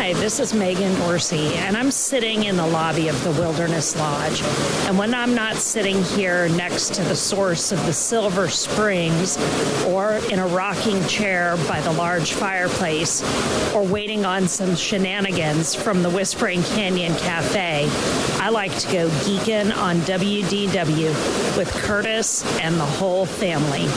Hi, this is Megan Dorsey, and I'm sitting in the lobby of the Wilderness Lodge. And when I'm not sitting here next to the source of the Silver Springs, or in a rocking chair by the large fireplace, or waiting on some shenanigans from the Whispering Canyon Cafe, I like to go geeking on WDW with Curtis and the whole family.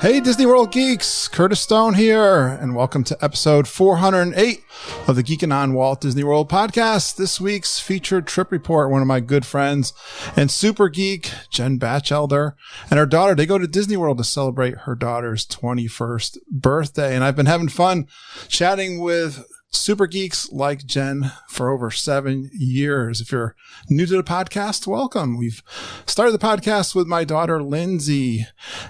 Hey Disney World geeks, Curtis Stone here, and welcome to episode 408 of the Geekin' on Walt Disney World podcast. This week's featured trip report, one of my good friends and super geek, Jen Batchelder, and her daughter, they go to Disney World to celebrate her daughter's 21st birthday. And I've been having fun chatting with super geeks like Jen for over 7 years. If you're new to the podcast, welcome. We've started the podcast with my daughter, Lindsay,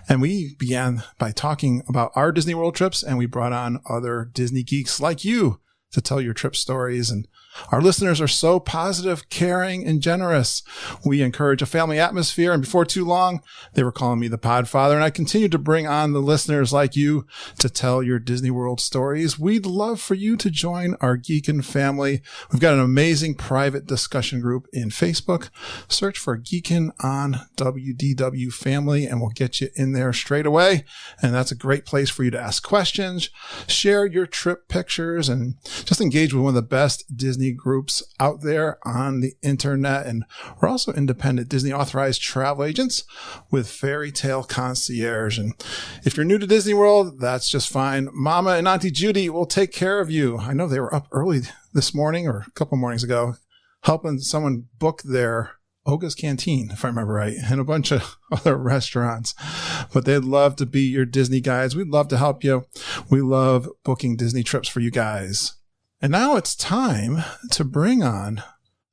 and we began by talking about our Disney World trips, and we brought on other Disney geeks like you to tell your trip stories. And our listeners are so positive, caring, and generous. We encourage a family atmosphere. And before too long, they were calling me the Podfather. And I continue to bring on the listeners like you to tell your Disney World stories. We'd love for you to join our Geekin' family. We've got an amazing private discussion group in Facebook. Search for Geekin' on WDW family, and we'll get you in there straight away. And that's a great place for you to ask questions, share your trip pictures, and just engage with one of the best Disney groups out there on the internet. And we're also independent Disney authorized travel agents with Fairy Tale Concierge. And if you're new to Disney World, that's just fine. Mama and Auntie Judy will take care of you. I know they were up early this morning or a couple mornings ago helping someone book their Oga's Canteen, if I remember right, and a bunch of other restaurants. But they'd love to be your Disney guides. We'd love to help you. We love booking Disney trips for you guys. And now it's time to bring on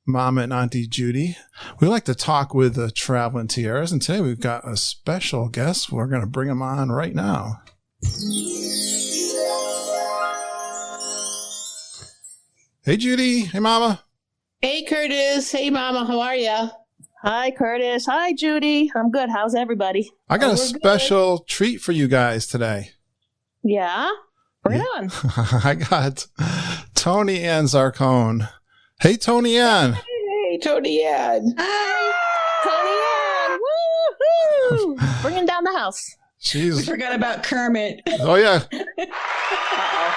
Mama and Auntie Judy. We like to talk with the traveling tiaras, and today we've got a special guest. We're going to bring him on right now. Hey, Judy. Hey, Mama. Hey, Curtis. Hey, Mama. How are ya? Hi, Curtis. Hi, Judy. I'm good. How's everybody? I got a special treat for you guys today. Yeah? Bring it on. I got Tony Ann Zarcone. Hey, Tony Ann. Hey, Tony Ann. Hi, Tony Ann. Woo-hoo! Bringing down the house. We forgot about Kermit. Oh, yeah. Uh-oh.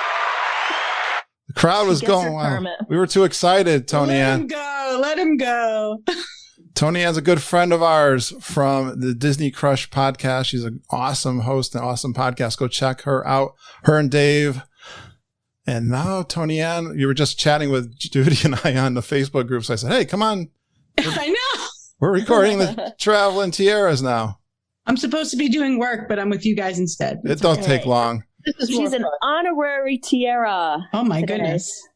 The crowd was going wild. We were too excited, Tony Ann. Let him go. Tony Ann's a good friend of ours from the Disney Crush podcast. She's an awesome host and awesome podcast. Go check her out, her and Dave. And now, Tony Ann, you were just chatting with Judy and I on the Facebook group. So I said, hey, come on. I know. We're recording the Traveling Tiaras now. I'm supposed to be doing work, but I'm with you guys instead. It don't take long. She's an honorary tiara. Oh, my today. goodness.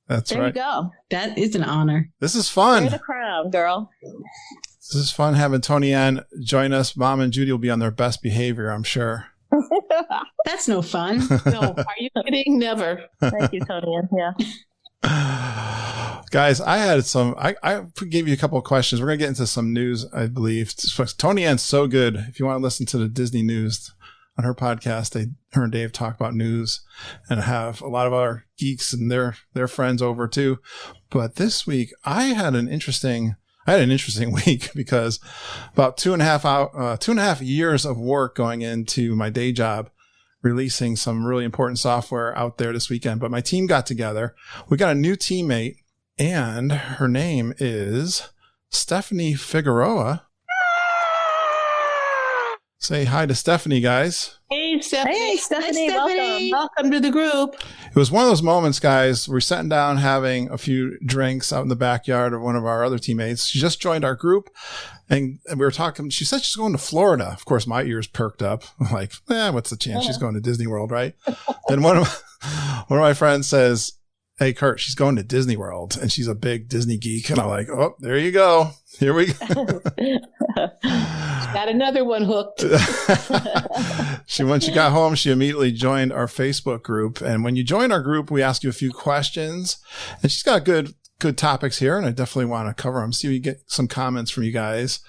That's there right. There you go. That is an honor. This is fun. Wear the crown, girl. This is fun having Tony Ann join us. Mom and Judy will be on their best behavior, I'm sure. That's no fun. No, are you kidding? Never. Thank you, Tony Ann. Yeah. Guys, I had some, I gave you a couple of questions. We're going to get into some news, I believe. Tony Ann's so good. If you want to listen to the Disney news on her podcast, her and Dave talk about news and have a lot of our geeks and their friends over too. But this week I had an interesting week because about 2.5 years of work going into my day job, releasing some really important software out there this weekend. But my team got together. We got a new teammate, and her name is Stephanie Figueroa. Say hi to Stephanie, guys. Hey, Stephanie. Hey, Stephanie. Hi, Stephanie. Welcome to the group. It was one of those moments, guys. We're sitting down having a few drinks out in the backyard of one of our other teammates. She just joined our group, and we were talking. She said she's going to Florida. Of course, my ears perked up. I'm like, what's the chance she's going to Disney World, right? Then one of my friends says, hey, Kurt, she's going to Disney World, and she's a big Disney geek. And I'm like, oh, there you go. Here we go. Got another one hooked. When she got home, she immediately joined our Facebook group. And when you join our group, we ask you a few questions. And she's got good topics here, and I definitely want to cover them. See if we get some comments from you guys.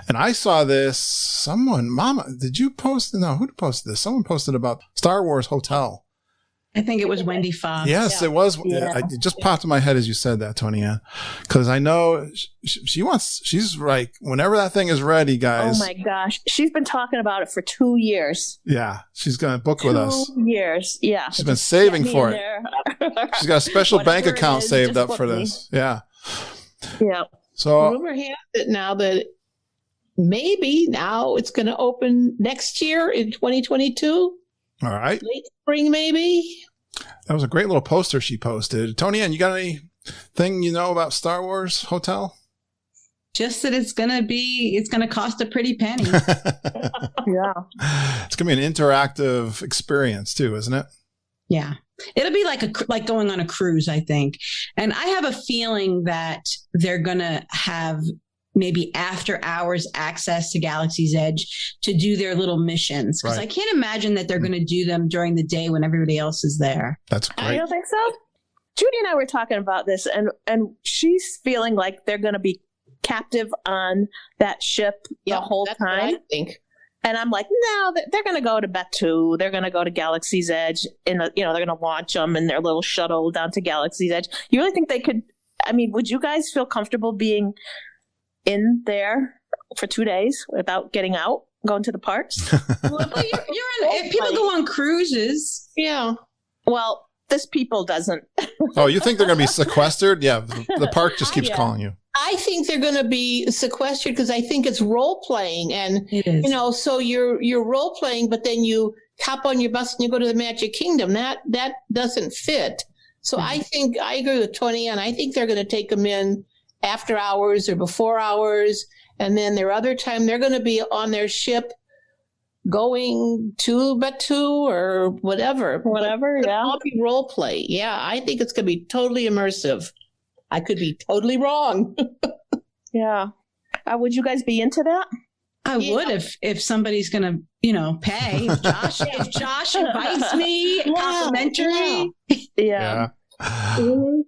And I saw this. Mama, did you post? No, who posted this? Someone posted about Star Wars Hotel. I think it was Wendy Fox. Yes, it was. Yeah. It just popped in my head as you said that, Tony Ann, because I know she's right. Whenever that thing is ready, guys. Oh my gosh. She's been talking about it for 2 years. Yeah. She's going to book with us. 2 years. Yeah. She's been saving for it. She's got a special bank account saved up for this. Yeah. Yeah. So rumor has it now that maybe now it's going to open next year in 2022. All right. Late spring, maybe. That was a great little poster she posted. Tony Ann, you got anything you know about Star Wars Hotel? Just that it's going to cost a pretty penny. Yeah. It's going to be an interactive experience too, isn't it? Yeah. It'll be like going on a cruise, I think. And I have a feeling that they're going to have maybe after hours access to Galaxy's Edge to do their little missions. Because I can't imagine that they're going to do them during the day when everybody else is there. That's great. I don't think so. Judy and I were talking about this, and she's feeling like they're going to be captive on that ship the whole that's time. what I think. And I'm like, no, they're going to go to Batuu. They're going to go to Galaxy's Edge. They're going to launch them in their little shuttle down to Galaxy's Edge. You really think they could? I mean, would you guys feel comfortable being in there for 2 days without getting out, going to the parks? Well, if people go on cruises. Yeah. Well, this people doesn't. Oh, you think they're going to be sequestered? Yeah. The park just keeps calling you. I think they're going to be sequestered because I think it's role playing, and It is. so you're role playing, but then you hop on your bus and you go to the Magic Kingdom. That doesn't fit. So I think I agree with Tony, and I think they're going to take them in after hours or before hours, and then their other time they're going to be on their ship going to Batuu or whatever. Yeah. I'll be role play. Yeah, I think it's going to be totally immersive. I could be totally wrong. Yeah. Would you guys be into that? I would if somebody's going to, pay. If Josh invites me complimentary. Yeah.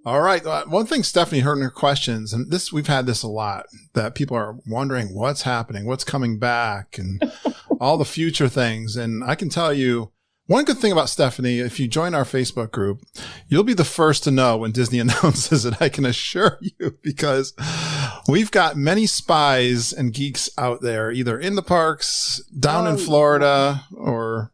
All right. One thing Stephanie heard in her questions, and we've had this a lot, that people are wondering what's happening, what's coming back, and all the future things. And I can tell you one good thing about Stephanie, if you join our Facebook group, you'll be the first to know when Disney announces it. I can assure you, because we've got many spies and geeks out there, either in the parks, down in Florida, or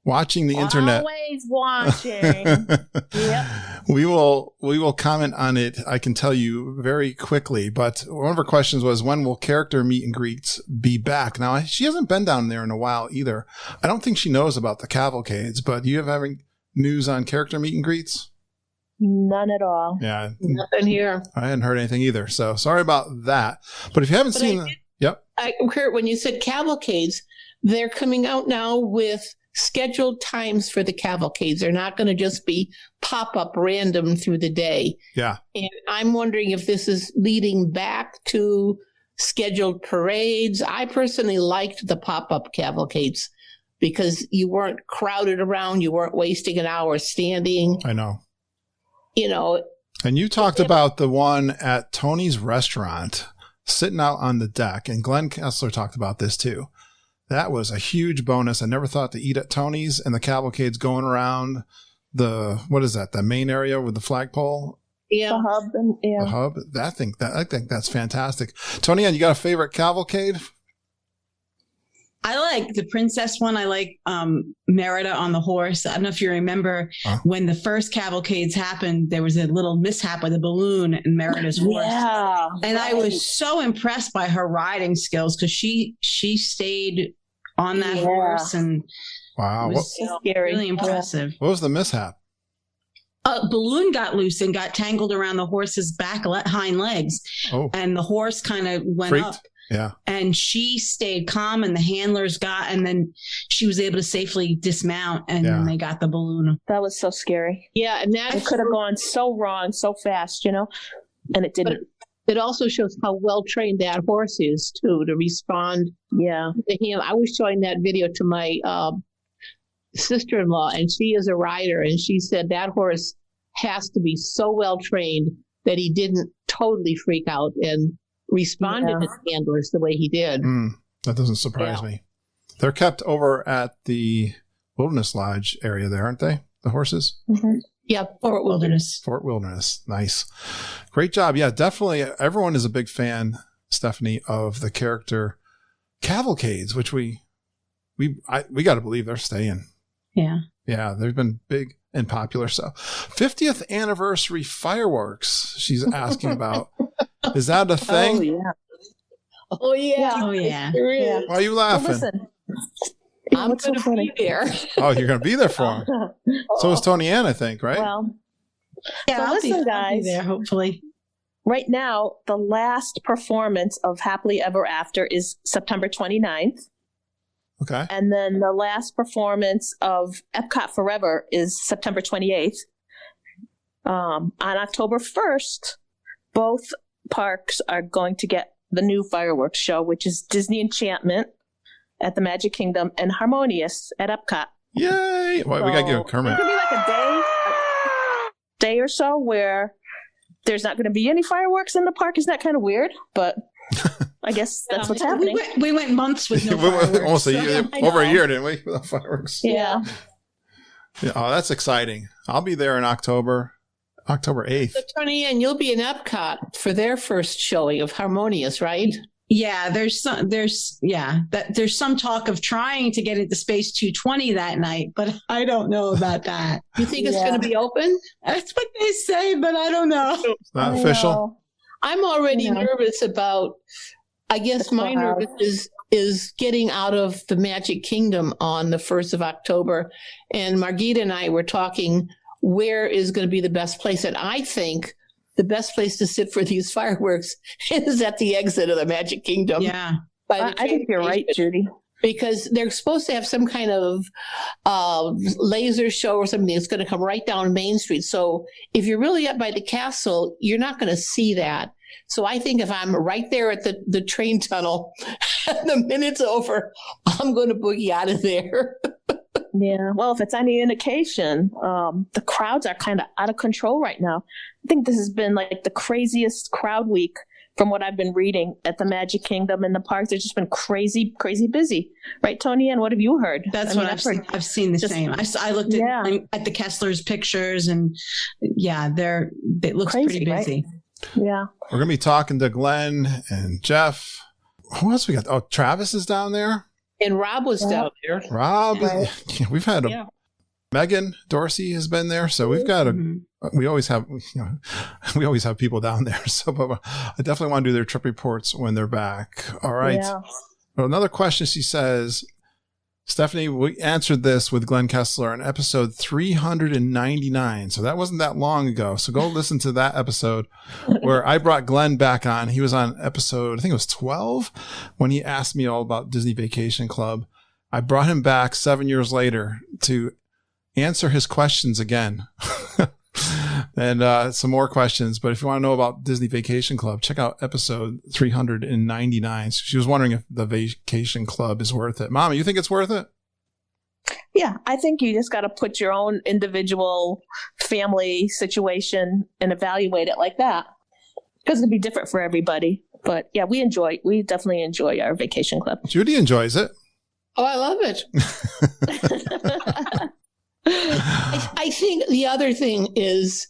watching the internet. Always watching. Yep. We will comment on it. I can tell you very quickly, but one of her questions was, when will character meet and greets be back? Now, she hasn't been down there in a while either. I don't think she knows about the cavalcades, but do you have any news on character meet and greets? None at all. Yeah. Nothing here. I hadn't heard anything either. So sorry about that. But if you haven't seen yep. Kurt, when you said cavalcades, they're coming out now with scheduled times for the cavalcades. They're not going to just be pop up random through the day. Yeah. And I'm wondering if this is leading back to scheduled parades. I personally liked the pop up cavalcades because you weren't crowded around. You weren't wasting an hour standing. I know. And you talked about the one at Tony's restaurant sitting out on the deck, and Glenn Kessler talked about this too. That was a huge bonus. I never thought to eat at Tony's, and the cavalcade's going around the main area with the flagpole? Yeah. The hub. The hub. I think that's fantastic. Tony Ann, you got a favorite cavalcade? I like the princess one. I like Merida on the horse. I don't know if you remember when the first cavalcades happened, there was a little mishap with a balloon and Merida's horse. Yeah. And I was so impressed by her riding skills because she stayed on that horse, and wow, it was scary. Really impressive. What was the mishap? A balloon got loose and got tangled around the horse's hind legs. Oh. And the horse kind of went Freaked? up. Yeah. And she stayed calm, and the handlers and then she was able to safely dismount, and then they got the balloon. That was so scary. Yeah, and that It could have gone so wrong so fast, and it didn't. It also shows how well trained that horse is too to respond. Yeah. To him. I was showing that video to my sister-in-law, and she is a rider, and she said that horse has to be so well trained that he didn't totally freak out and responded to handlers the way he did. That doesn't surprise me. They're kept over at the Wilderness Lodge area there, aren't they? The horses? Mm-hmm. Yeah, Fort Wilderness. Fort Wilderness. Nice. Great job. Yeah, definitely. Everyone is a big fan, Stephanie, of the character cavalcades, which we got to believe they're staying. Yeah. Yeah, they've been big and popular. So 50th anniversary fireworks she's asking about. Is that a thing? Oh, yeah. Oh, yeah. Why are you laughing? Well, listen. I'm going to be there. Oh, you're going to be there for him. So is Tony Ann, I think, right? Well, Yeah, so listen, I'll guys. be there, hopefully. Right now, the last performance of Happily Ever After is September 29th. Okay. And then the last performance of Epcot Forever is September 28th. On October 1st, both parks are going to get the new fireworks show, which is Disney Enchantment at the Magic Kingdom and Harmonious at Epcot. Yay! Well, we got to give Kermit. It could be like a day or so where there's not going to be any fireworks in the park. Isn't that kind of weird? But I guess that's what's happening. We went months with no fireworks. Almost a year, over a year, didn't we? Without fireworks. Yeah. Oh, that's exciting. I'll be there in October 8th. So, Tony Ann, you'll be in Epcot for their first showing of Harmonious, right? Yeah, there's some talk of trying to get into Space 220 that night, but I don't know about that. You think it's going to be open? That's what they say, but I don't know. It's not official. I'm already nervous about, I guess my nervous is getting out of the Magic Kingdom on the 1st of October. And Margita and I were talking, where is going to be the best place? And I think the best place to sit for these fireworks is at the exit of the Magic Kingdom. Yeah. I think you're right, Judy. Because they're supposed to have some kind of laser show or something that's going to come right down Main Street. So if you're really up by the castle, you're not going to see that. So I think if I'm right there at the train tunnel and the minute's over, I'm going to boogie out of there. Yeah. Well, if it's any indication, the crowds are kind of out of control right now. I think this has been like the craziest crowd week from what I've been reading at the Magic Kingdom and the parks. They've just been crazy, crazy busy. Right, Tony? And what have you heard? That's what I've heard. I've seen the same. I looked at the Kessler's pictures, and it looks crazy, pretty busy. Right? Yeah. We're going to be talking to Glenn and Jeff. Who else we got? Oh, Travis is down there. And Rob was down there. Rob, we've had Megan Dorsey has been there, so we've got we always have people down there. So, but I definitely want to do their trip reports when they're back. All right. Yeah. Well, another question. She says, Stephanie, we answered this with Glenn Kessler in episode 399. So that wasn't that long ago. So go listen to that episode where I brought Glenn back on. He was on episode, I think it was 12, when he asked me all about Disney Vacation Club. I brought him back 7 years later to answer his questions again. And some more questions. But if you want to know about Disney Vacation Club, check out episode 399. She was wondering if the Vacation Club is worth it. Mama, you think it's worth it? Yeah, I think you just got to put your own individual family situation and evaluate it like that. Because it'll be different for everybody. But yeah, we definitely enjoy our Vacation Club. Judy enjoys it. Oh, I love it. I think the other thing is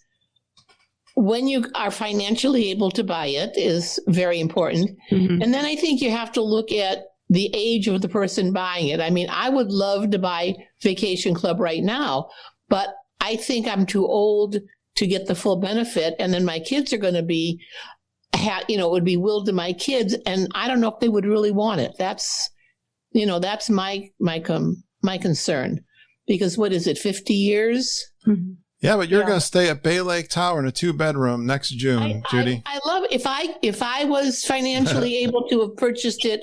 when you are financially able to buy it is very important. Mm-hmm. And then I think you have to look at the age of the person buying it. I mean, I would love to buy Vacation Club right now, but I think I'm too old to get the full benefit. And then my kids are going to be, it would be willed to my kids. And I don't know if they would really want it. That's my concern. Because what is it, 50 years? Mm-hmm. Yeah, but you're going to stay at Bay Lake Tower in a 2-bedroom next June, Judy. I love it. If I was financially able to have purchased it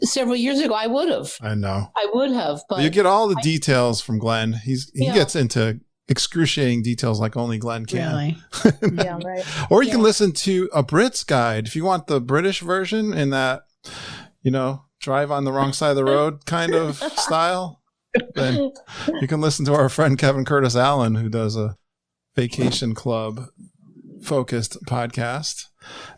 several years ago, I would have. I know. I would have. But you get all the details from Glenn. He gets into excruciating details like only Glenn can. Really? Yeah, right. Or you can listen to a Brit's guide if you want the British version in that, drive on the wrong side of the road kind of style. Then you can listen to our friend Kevin Curtis Allen, who does a vacation club focused podcast.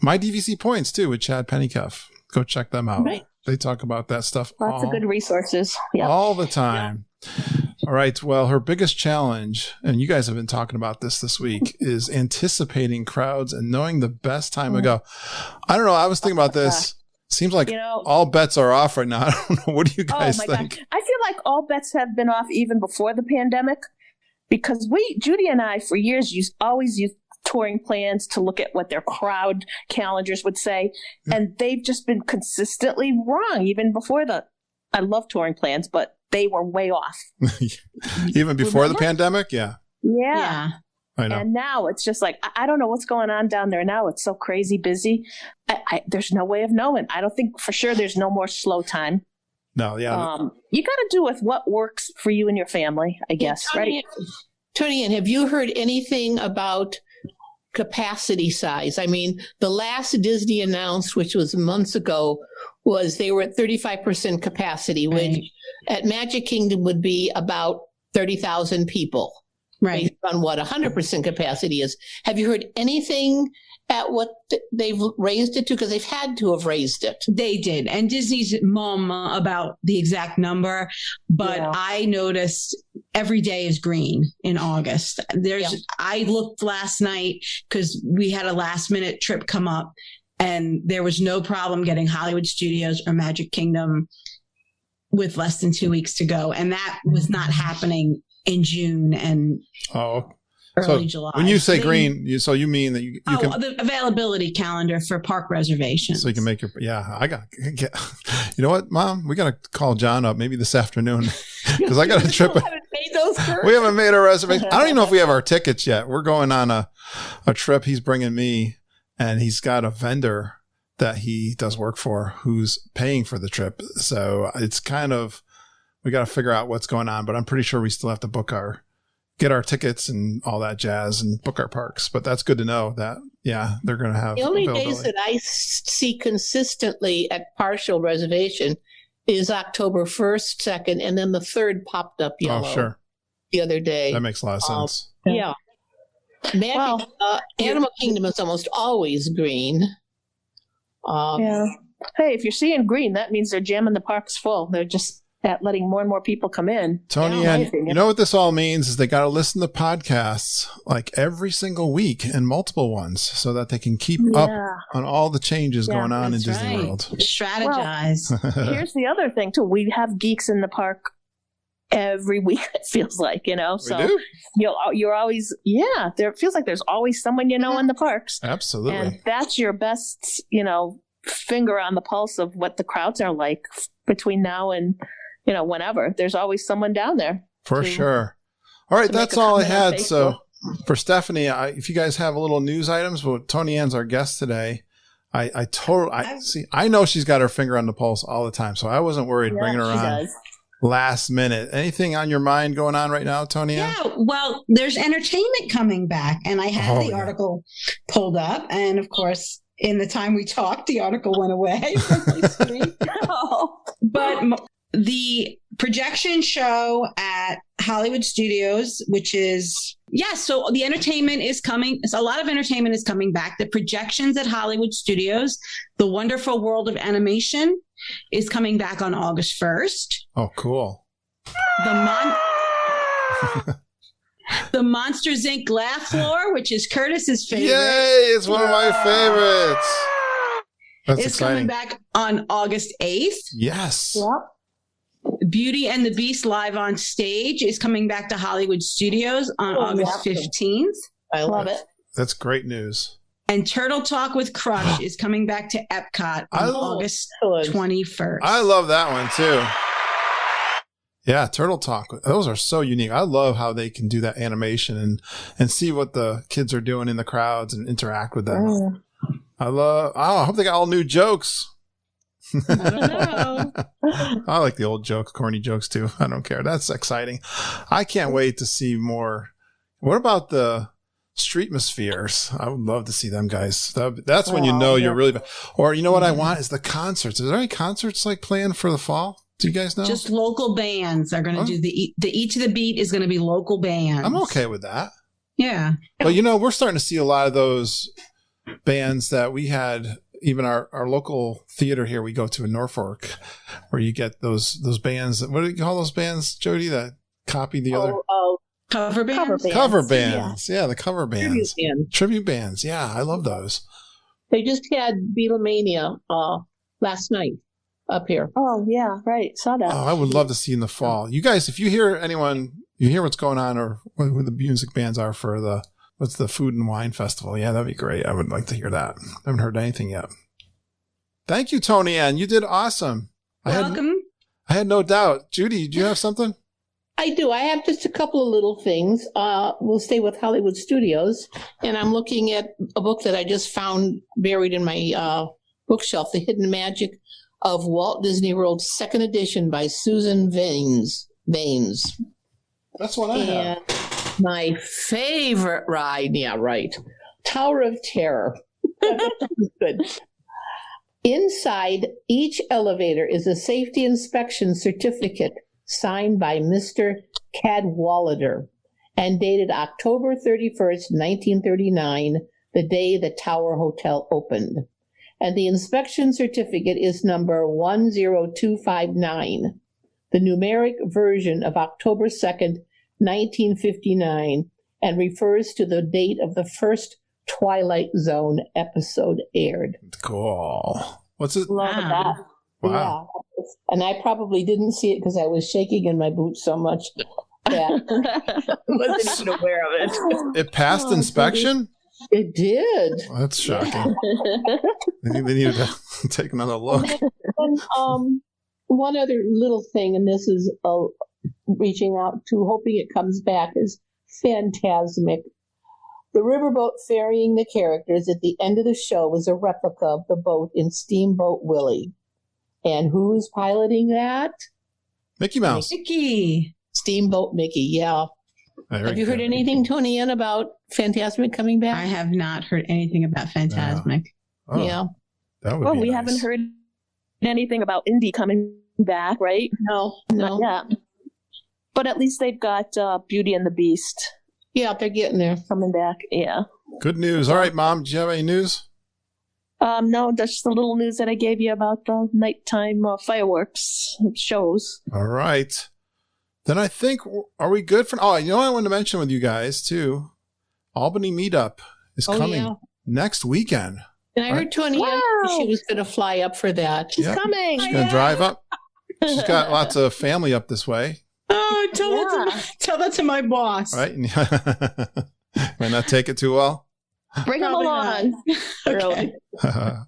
My DVC Points too with Chad Pennycuff. Go check them out. Right. They talk about that stuff Lots of good resources. Yeah. all the time. All right. Well, her biggest challenge, and you guys have been talking about this week, is anticipating crowds and knowing the best time to go. I don't know. I was thinking about this. Seems like all bets are off right now. I don't know. What do you guys think? God. I feel like all bets have been off even before the pandemic, because Judy and I, for years, always used touring plans to look at what their crowd calendars would say. And they've just been consistently wrong, even before I love touring plans, but they were way off. Even before the pandemic? Yeah. Yeah. I know. And now it's just like, I don't know what's going on down there now. It's so crazy busy. There's no way of knowing. I don't think for sure there's no more slow time. No, yeah. You got to do with what works for you and your family, I guess, right? Tony, and have you heard anything about capacity size? I mean, the last Disney announced, which was months ago, was they were at 35% capacity, which at Magic Kingdom would be about 30,000 people. Right. Based on what 100% capacity is. Have you heard anything at what they've raised it to? Because they've had to have raised it. They did. And Disney's mum about the exact number. But I noticed every day is green in August. I looked last night because we had a last minute trip come up and there was no problem getting Hollywood Studios or Magic Kingdom with less than 2 weeks to go. And that was not happening in June and early July. When you say green, you mean that you can... the availability calendar for park reservations. So you can make your... Yeah, you know what, Mom? We got to call John up maybe this afternoon because I got a trip. We haven't made our reservation. I don't even know if we have our tickets yet. We're going on a trip. He's bringing me, and he's got a vendor that he does work for who's paying for the trip. So it's kind of... We got to figure out what's going on, but I'm pretty sure we still have to get our tickets and all that jazz and book our parks. But that's good to know that, they're going to have. The only days that I see consistently at partial reservation is October 1st, 2nd, and then the 3rd popped up yellow. Oh, sure. The other day. That makes a lot of sense. Yeah. Animal Kingdom is almost always green. Hey, if you're seeing green, that means they're jamming the parks full. They're just letting more and more people come in. Tony, and you know what this all means is they got to listen to podcasts like every single week and multiple ones so that they can keep up on all the changes going on in Disney World. Strategize. Well, here's the other thing too. We have geeks in the park every week. It feels like, so we do? you're always, there feels like there's always someone, in the parks. Absolutely. And that's your best, finger on the pulse of what the crowds are like between now and, whenever. There's always someone down there. For sure. All right, that's all I had. So for Stephanie, if you guys have a little news items, well, Tony Ann's our guest today. I know she's got her finger on the pulse all the time, so I wasn't worried bringing her on last minute. Anything on your mind going on right now, Tony Ann? Yeah, well, there's entertainment coming back, and I had the article pulled up, and of course, in the time we talked, the article went away from my screen. But the projection show at Hollywood Studios, which is, so the entertainment is coming. A lot of entertainment is coming back. The projections at Hollywood Studios, The Wonderful World of Animation, is coming back on August 1st. Oh, cool. The Monsters, Inc. Laugh Floor, which is Curtis's favorite. Yay! It's one of my favorites. That's it's exciting. coming back on August 8th. Yes. Yep. Beauty and the Beast Live on Stage is coming back to Hollywood Studios on August 15th. I love it. That's great news. And Turtle Talk with Crush is coming back to Epcot on August 21st. I love that one too. Yeah, Turtle Talk. Those are so unique. I love how they can do that animation and see what the kids are doing in the crowds and interact with them. I hope they got all new jokes. I don't know. I like the old jokes, corny jokes too. I don't care. That's exciting. I can't wait to see more. What about the Streetmospheres? I would love to see them guys. That's when you know you're really bad. Or you know what I want is the concerts. Is there any concerts like planned for the fall? Do you guys know? Just local bands are going to do the each of the beat is going to be local bands. I'm okay with that. Yeah. But we're starting to see a lot of those bands that we had. Even our local theater here we go to in Norfolk, where you get those bands. What do you call those bands, Jody? That copy the other Cover bands. Cover bands. Yeah, the cover bands. Tribute bands. Yeah, I love those. They just had Beatlemania last night up here. Oh, yeah, right. Saw that. Oh, I would love to see in the fall. You guys, if you hear you hear what's going on or who the music bands are for what's the Food and Wine Festival? Yeah, that'd be great. I would like to hear that. I haven't heard anything yet. Thank you, Tony Ann. You did awesome. Welcome. I had no doubt. Judy, do you have something? I do. I have just a couple of little things. We'll stay with Hollywood Studios. And I'm looking at a book that I just found buried in my bookshelf, The Hidden Magic of Walt Disney World, second edition by Susan Vaines. That's what I have. My favorite ride, yeah, right. Tower of Terror. Good. Inside each elevator is a safety inspection certificate signed by Mr. Cadwallader and dated October 31st, 1939, the day the Tower Hotel opened. And the inspection certificate is number 10259, the numeric version of October 2nd, 1959, and refers to the date of the first Twilight Zone episode aired. Cool. What's it? Love that. Wow. Yeah. And I probably didn't see it because I was shaking in my boots so much that Wasn't even aware of it. It passed inspection? it did. Well, that's shocking. They needed to take another look. And, one other little thing, and this is reaching out to, hoping it comes back, is Phantasmic. The riverboat ferrying the characters at the end of the show was a replica of the boat in Steamboat Willie. And who's piloting that? Mickey Mouse. Mickey. Steamboat Mickey, yeah. Very Have you heard good. anything, Tony Ann, about Phantasmic coming back? I have not heard anything about Phantasmic. Oh, Yeah. that would Well, be we nice. haven't heard anything about Indy coming back, right? No. Not yet. But at least they've got Beauty and the Beast Yeah, they're getting there. coming back. Yeah. Good news. All right, Mom, do you have any news? No, that's just the little news that I gave you about the nighttime fireworks shows. All right. Then I think, are we good for... Oh, you know what I wanted to mention with you guys, too? Albany Meetup is coming yeah. next weekend. And I heard Tony Ann said she was going to fly up for that. She's Yep. coming. She's going to drive up. She's got lots of family up this way, Oh, tell that to my boss. right? Might not take it too well. Bring them Probably along. Okay. We'll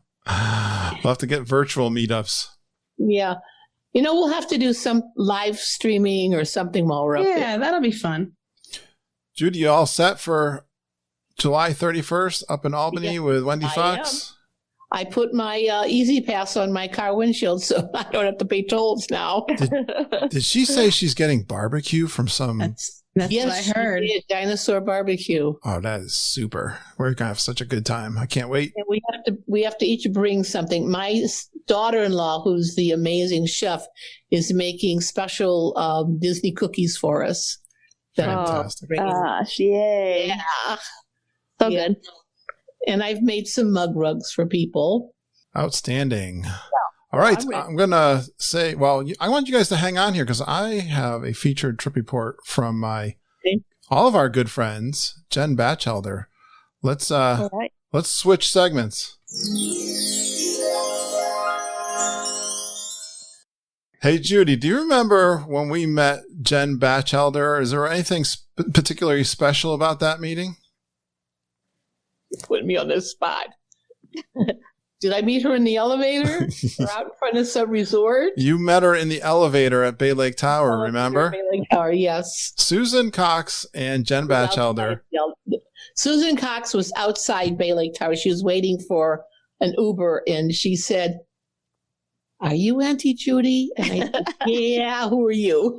have to get virtual meetups. Yeah. We'll have to do some live streaming or something while we're up there. Yeah, that'll be fun. Judy, you all set for July 31st up in Albany Yeah, with Wendy I Fox? I put my Easy Pass on my car windshield so I don't have to pay tolls now. Did she say she's getting barbecue from some... That's Yes, what I heard. she did, dinosaur barbecue. Oh, that is super. We're going to have such a good time. I can't wait. And we have to each bring something. My daughter-in-law, who's the amazing chef, is making special Disney cookies for us. Fantastic. Gosh, yay. Yeah. So Yeah. good. And I've made some mug rugs for people. Outstanding. All right. I'm going to say, well, I want you guys to hang on here because I have a featured trip report from all of our good friends, Jen Batchelder. Let's All right. let's switch segments. Hey, Judy, do you remember when we met Jen Batchelder? Is there anything particularly special about that meeting? Put me on the spot. Did I meet her in the elevator or out in front of some resort? You met her in the elevator at Bay Lake Tower, remember? Bay Lake Tower, yes. Susan Cox and Jen Batchelder. Susan Cox was outside Bay Lake Tower. She was waiting for an Uber, and she said, "Are you Auntie Judy?" And I said, "Yeah, who are you?"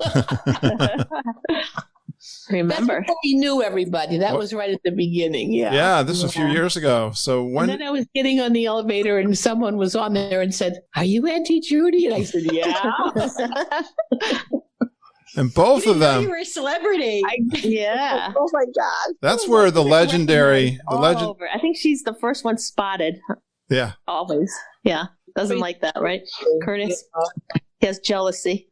Remember. That's before we knew everybody. That was right at the beginning. Yeah. Yeah, this was a few years ago. So when And then I was getting on the elevator and someone was on there and said, "Are you Auntie Judy?" And I said, "Yeah." and both of You them, were a celebrity. Yeah. Oh my God. that's where the legendary, All over. I think she's the first one spotted. yeah. Always. Yeah. Doesn't like that, right? Curtis. He has jealousy.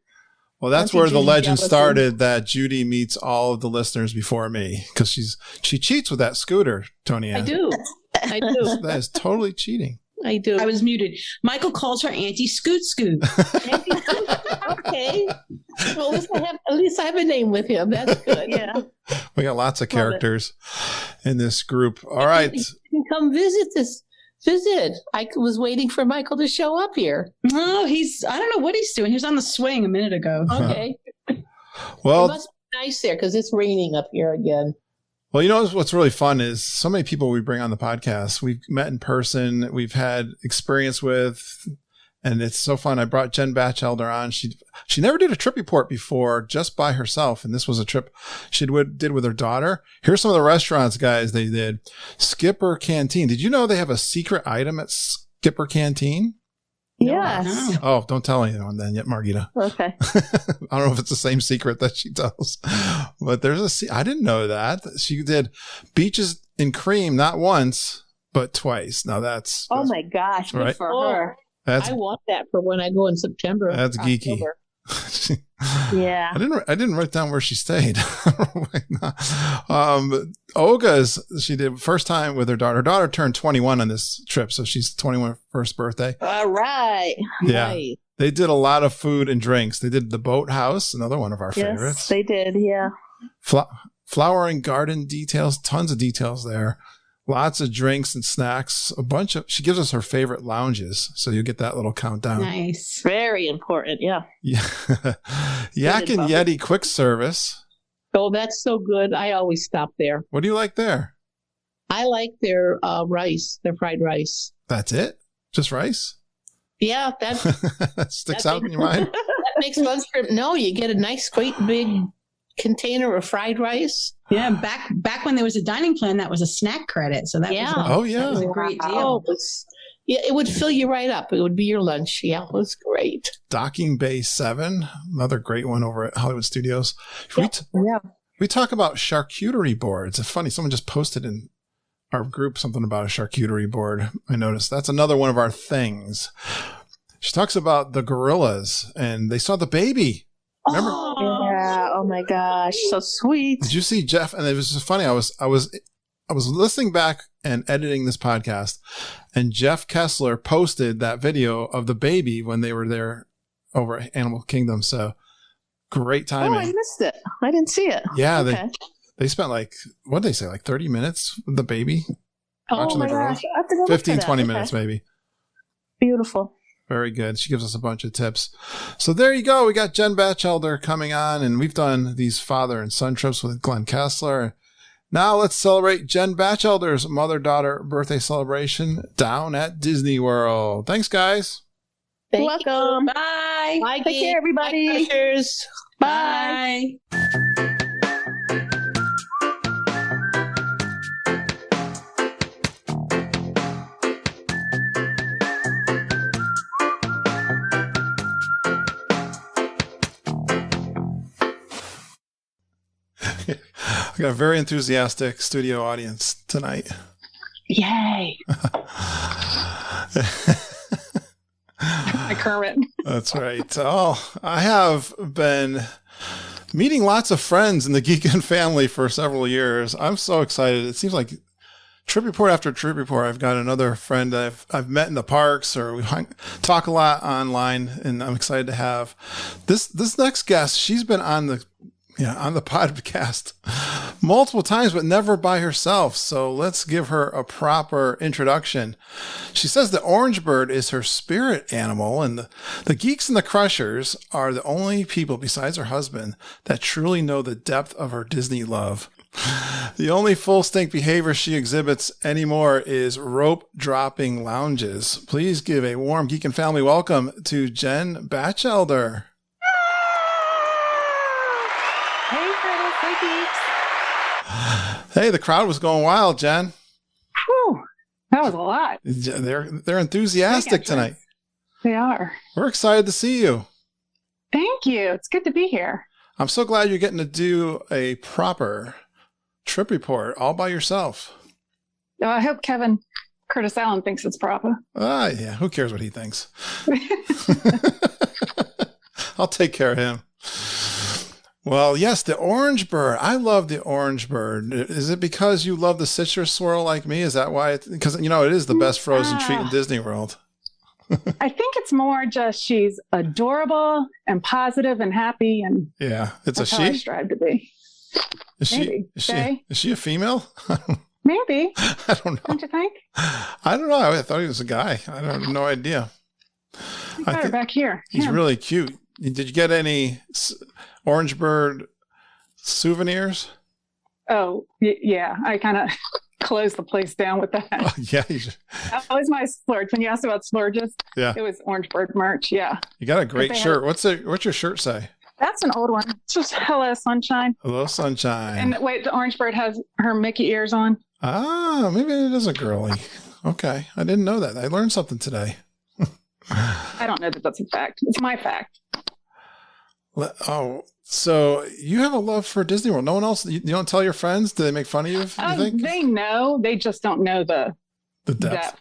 Well, that's Auntie where the Judy legend jealousy. started that Judy meets all of the listeners before me because she cheats with that scooter, Tony Ann. I do. I do. That is totally cheating. I do. I was muted. Michael calls her Auntie Scoot Scoot. Okay. Well, at least I have a name with him. That's good. Yeah. We got lots of Love it. characters in this group. All right. You can come visit. I was waiting for Michael to show up here. No, I don't know what he's doing. He was on the swing a minute ago. Okay. It Well, must be nice there because it's raining up here again. Well, you know what's really fun is so many people we bring on the podcast. We've met in person, we've had experience with, and it's so fun. I brought Jen Batchelder on. She never did a trip report before, just by herself, and this was a trip she did with her daughter. Here's some of the restaurants, guys. They did Skipper Canteen. Did you know they have a secret item at Skipper Canteen? Yes. No. Oh, don't tell anyone then yet, Margita. Okay. I don't know if it's the same secret that she tells, but I didn't know that. She did beaches in cream, not once, but twice. Now that's Oh my gosh. Good Right. for Oh. her. that's I want that for when I go in September. That's geeky. October. Yeah. I didn't write down where she stayed. Olga's, she did first time with her daughter. Her daughter turned 21 on this trip, so she's 21 first birthday. All right. Yeah. Right. They did a lot of food and drinks. They did the boathouse, another one of our Yes, favorites. they did. Yeah. Flower and garden details, tons of details there. Lots of drinks and snacks. She gives us her favorite lounges, so you'll get that little countdown. Nice. Very important. Yeah. Yeah. Yak and info. Yeti quick service. Oh, that's so good. I always stop there. What do you like there? I like their rice, their fried rice. That's it? Just rice? Yeah, that That sticks out in your mind? that makes lunch trip. No, you get a nice, great big container of fried rice. Yeah, back when there was a dining plan, that was a snack credit. So that Yeah. Oh, that was yeah. a great Oh, deal. it would fill you right up. It would be your lunch. Yeah, it was great. Docking Bay 7, another great one over at Hollywood Studios. Yeah. We talk about charcuterie boards. It's funny. Someone just posted in our group something about a charcuterie board. I noticed that's another one of our things. She talks about the gorillas and they saw the baby. Remember? Yeah. Oh my gosh. So sweet. Did you see Jeff? And it was just funny. I was listening back and editing this podcast, and Jeff Kessler posted that video of the baby when they were there over at Animal Kingdom. So great Oh, timing. I missed it. I didn't see it. Yeah, Okay. they spent what did they say, 30 minutes with the baby? Oh Watching my the gorillas? gosh. I have to go look 15, for that. 20 Okay. minutes maybe. Beautiful. Very good. She gives us a bunch of tips. So there you go. We got Jen Batchelder coming on, and we've done these father and son trips with Glenn Kessler. Now let's celebrate Jen Batchelder's mother-daughter birthday celebration down at Disney World. Thanks, guys. Thank you. Welcome. Bye. Bye, Take care, everybody. Bye, Crushers. Bye. I got a very enthusiastic studio audience tonight. Yay. My Kermit. That's right. Oh, I have been meeting lots of friends in the Geekin family for several years. I'm so excited. It seems like trip report after trip report, I've got another friend that I've met in the parks, or we talk a lot online, and I'm excited to have this next guest. She's been on the podcast multiple times, but never by herself. So let's give her a proper introduction. She says the orange bird is her spirit animal, and the geeks and the crushers are the only people besides her husband that truly know the depth of her Disney love. The only full stink behavior she exhibits anymore is rope dropping lounges. Please give a warm geek and family welcome to Jen Batchelder. Hey, Curtis. Hey, geeks. Hey, the crowd was going wild, Jen. Whew, that was a lot. They're enthusiastic tonight. They are. We're excited to see you. Thank you. It's good to be here. I'm so glad you're getting to do a proper trip report all by yourself. I hope Kevin Curtis Allen thinks it's proper. Yeah. Who cares what he thinks? I'll take care of him. Well, yes, the orange bird. I love the orange bird. Is it because you love the citrus swirl like me? Is that why? Because, it is the best frozen treat in Disney World. I think it's more just she's adorable and positive and happy, and yeah, it's that's a how I she. strive to be. Is she a female? Maybe. I don't know. Don't you think? I don't know. I thought he was a guy. I have no idea. I got her back here. He's Yeah. really cute. Did you get any orange bird souvenirs? Oh, yeah. I kind of closed the place down with that. Oh, yeah. That was my splurge. When you asked about splurges, Yeah. It was orange bird merch. Yeah. You got a great shirt. What's your shirt say? That's an old one. It's just Hello Sunshine. Hello, sunshine. And wait, the orange bird has her Mickey ears on. Ah, maybe it is a girly. Okay. I didn't know that. I learned something today. I don't know that that's a fact. It's my fact. Oh, so you have a love for Disney World. No one else, you don't tell your friends? Do they make fun of you, you think? They know. They just don't know the depth.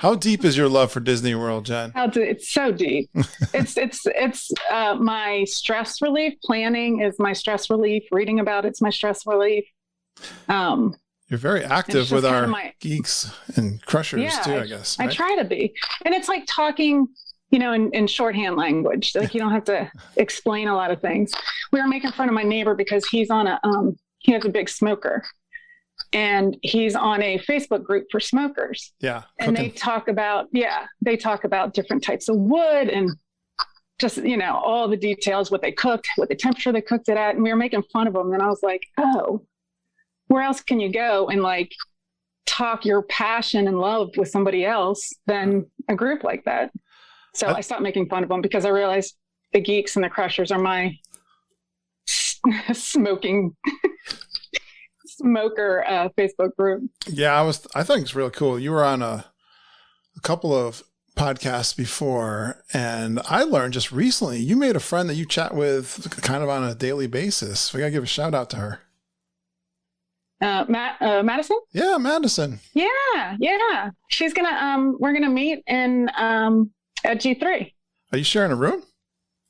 How deep is your love for Disney World, Jen? It's so deep. It's my stress relief. Planning is my stress relief. Reading about it's my stress relief. You're very active with our geeks and crushers too, I guess. Right? I try to be. And it's like talking, in shorthand language. Like you don't have to explain a lot of things. We were making fun of my neighbor because he's on he has a big smoker. And he's on a Facebook group for smokers. Yeah. And they talk about different types of wood and just, all the details, what they cooked, what the temperature they cooked it at. And we were making fun of them. And I was like, oh, where else can you go and talk your passion and love with somebody else than a group like that? So I stopped making fun of them because I realized the geeks and the crushers are my smoker Facebook group. Yeah, I think it's really cool. You were on a couple of podcasts before, and I learned just recently you made a friend that you chat with kind of on a daily basis. We gotta give a shout out to her. Madison? Yeah, Madison. Yeah. She's gonna we're gonna meet in at G3. Are you sharing a room?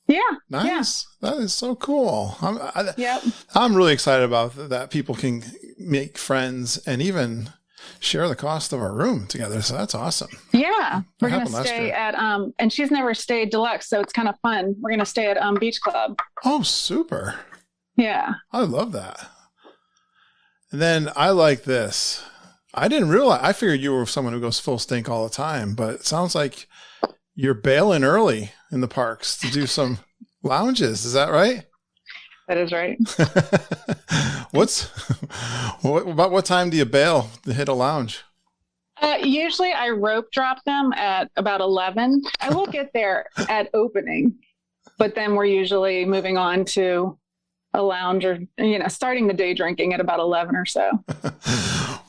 Yeah. Nice. Yeah. That is so cool. Yep. I'm really excited about that. People can make friends and even share the cost of our room together. So that's awesome. Yeah. We're going to stay at, and she's never stayed deluxe. So it's kind of fun. We're going to stay at Beach Club. Oh, super. Yeah. I love that. And then I like this. I didn't realize, I figured you were someone who goes full stink all the time, but it sounds like you're bailing early in the parks to do some lounges. Is that right? That is right. About what time do you bail to hit a lounge? Usually I rope drop them at about 11. I will get there at opening, but then we're usually moving on to a lounge or, starting the day drinking at about 11 or so.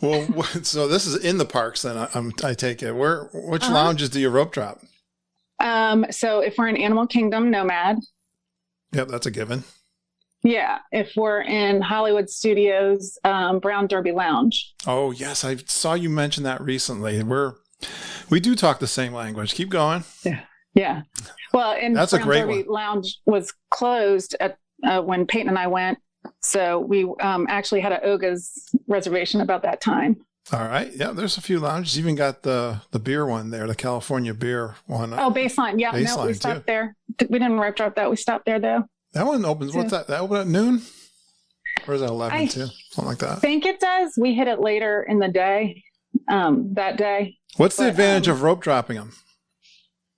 Well, so this is in the parks then, I take it. Which lounges do you rope drop? So if we're in Animal Kingdom, Nomad. Yep, that's a given. Yeah. If we're in Hollywood Studios, Brown Derby Lounge. Oh, yes. I saw you mention that recently. We do talk the same language. Keep going. Yeah. Well, and that's Brown a great Derby one. Lounge was closed at when Peyton and I went. So we actually had an Oga's reservation about that time. All right. Yeah, there's a few lounges. You even got the beer one there, the California beer one. Oh, Baseline. Yeah. Baseline, no, we stopped there. We didn't rope drop that. We stopped there though. That one opens. What's that? That open at noon? Or is that 11 too? Something like I that. think it does. We hit it later in the day, that day. What's the advantage of rope dropping them?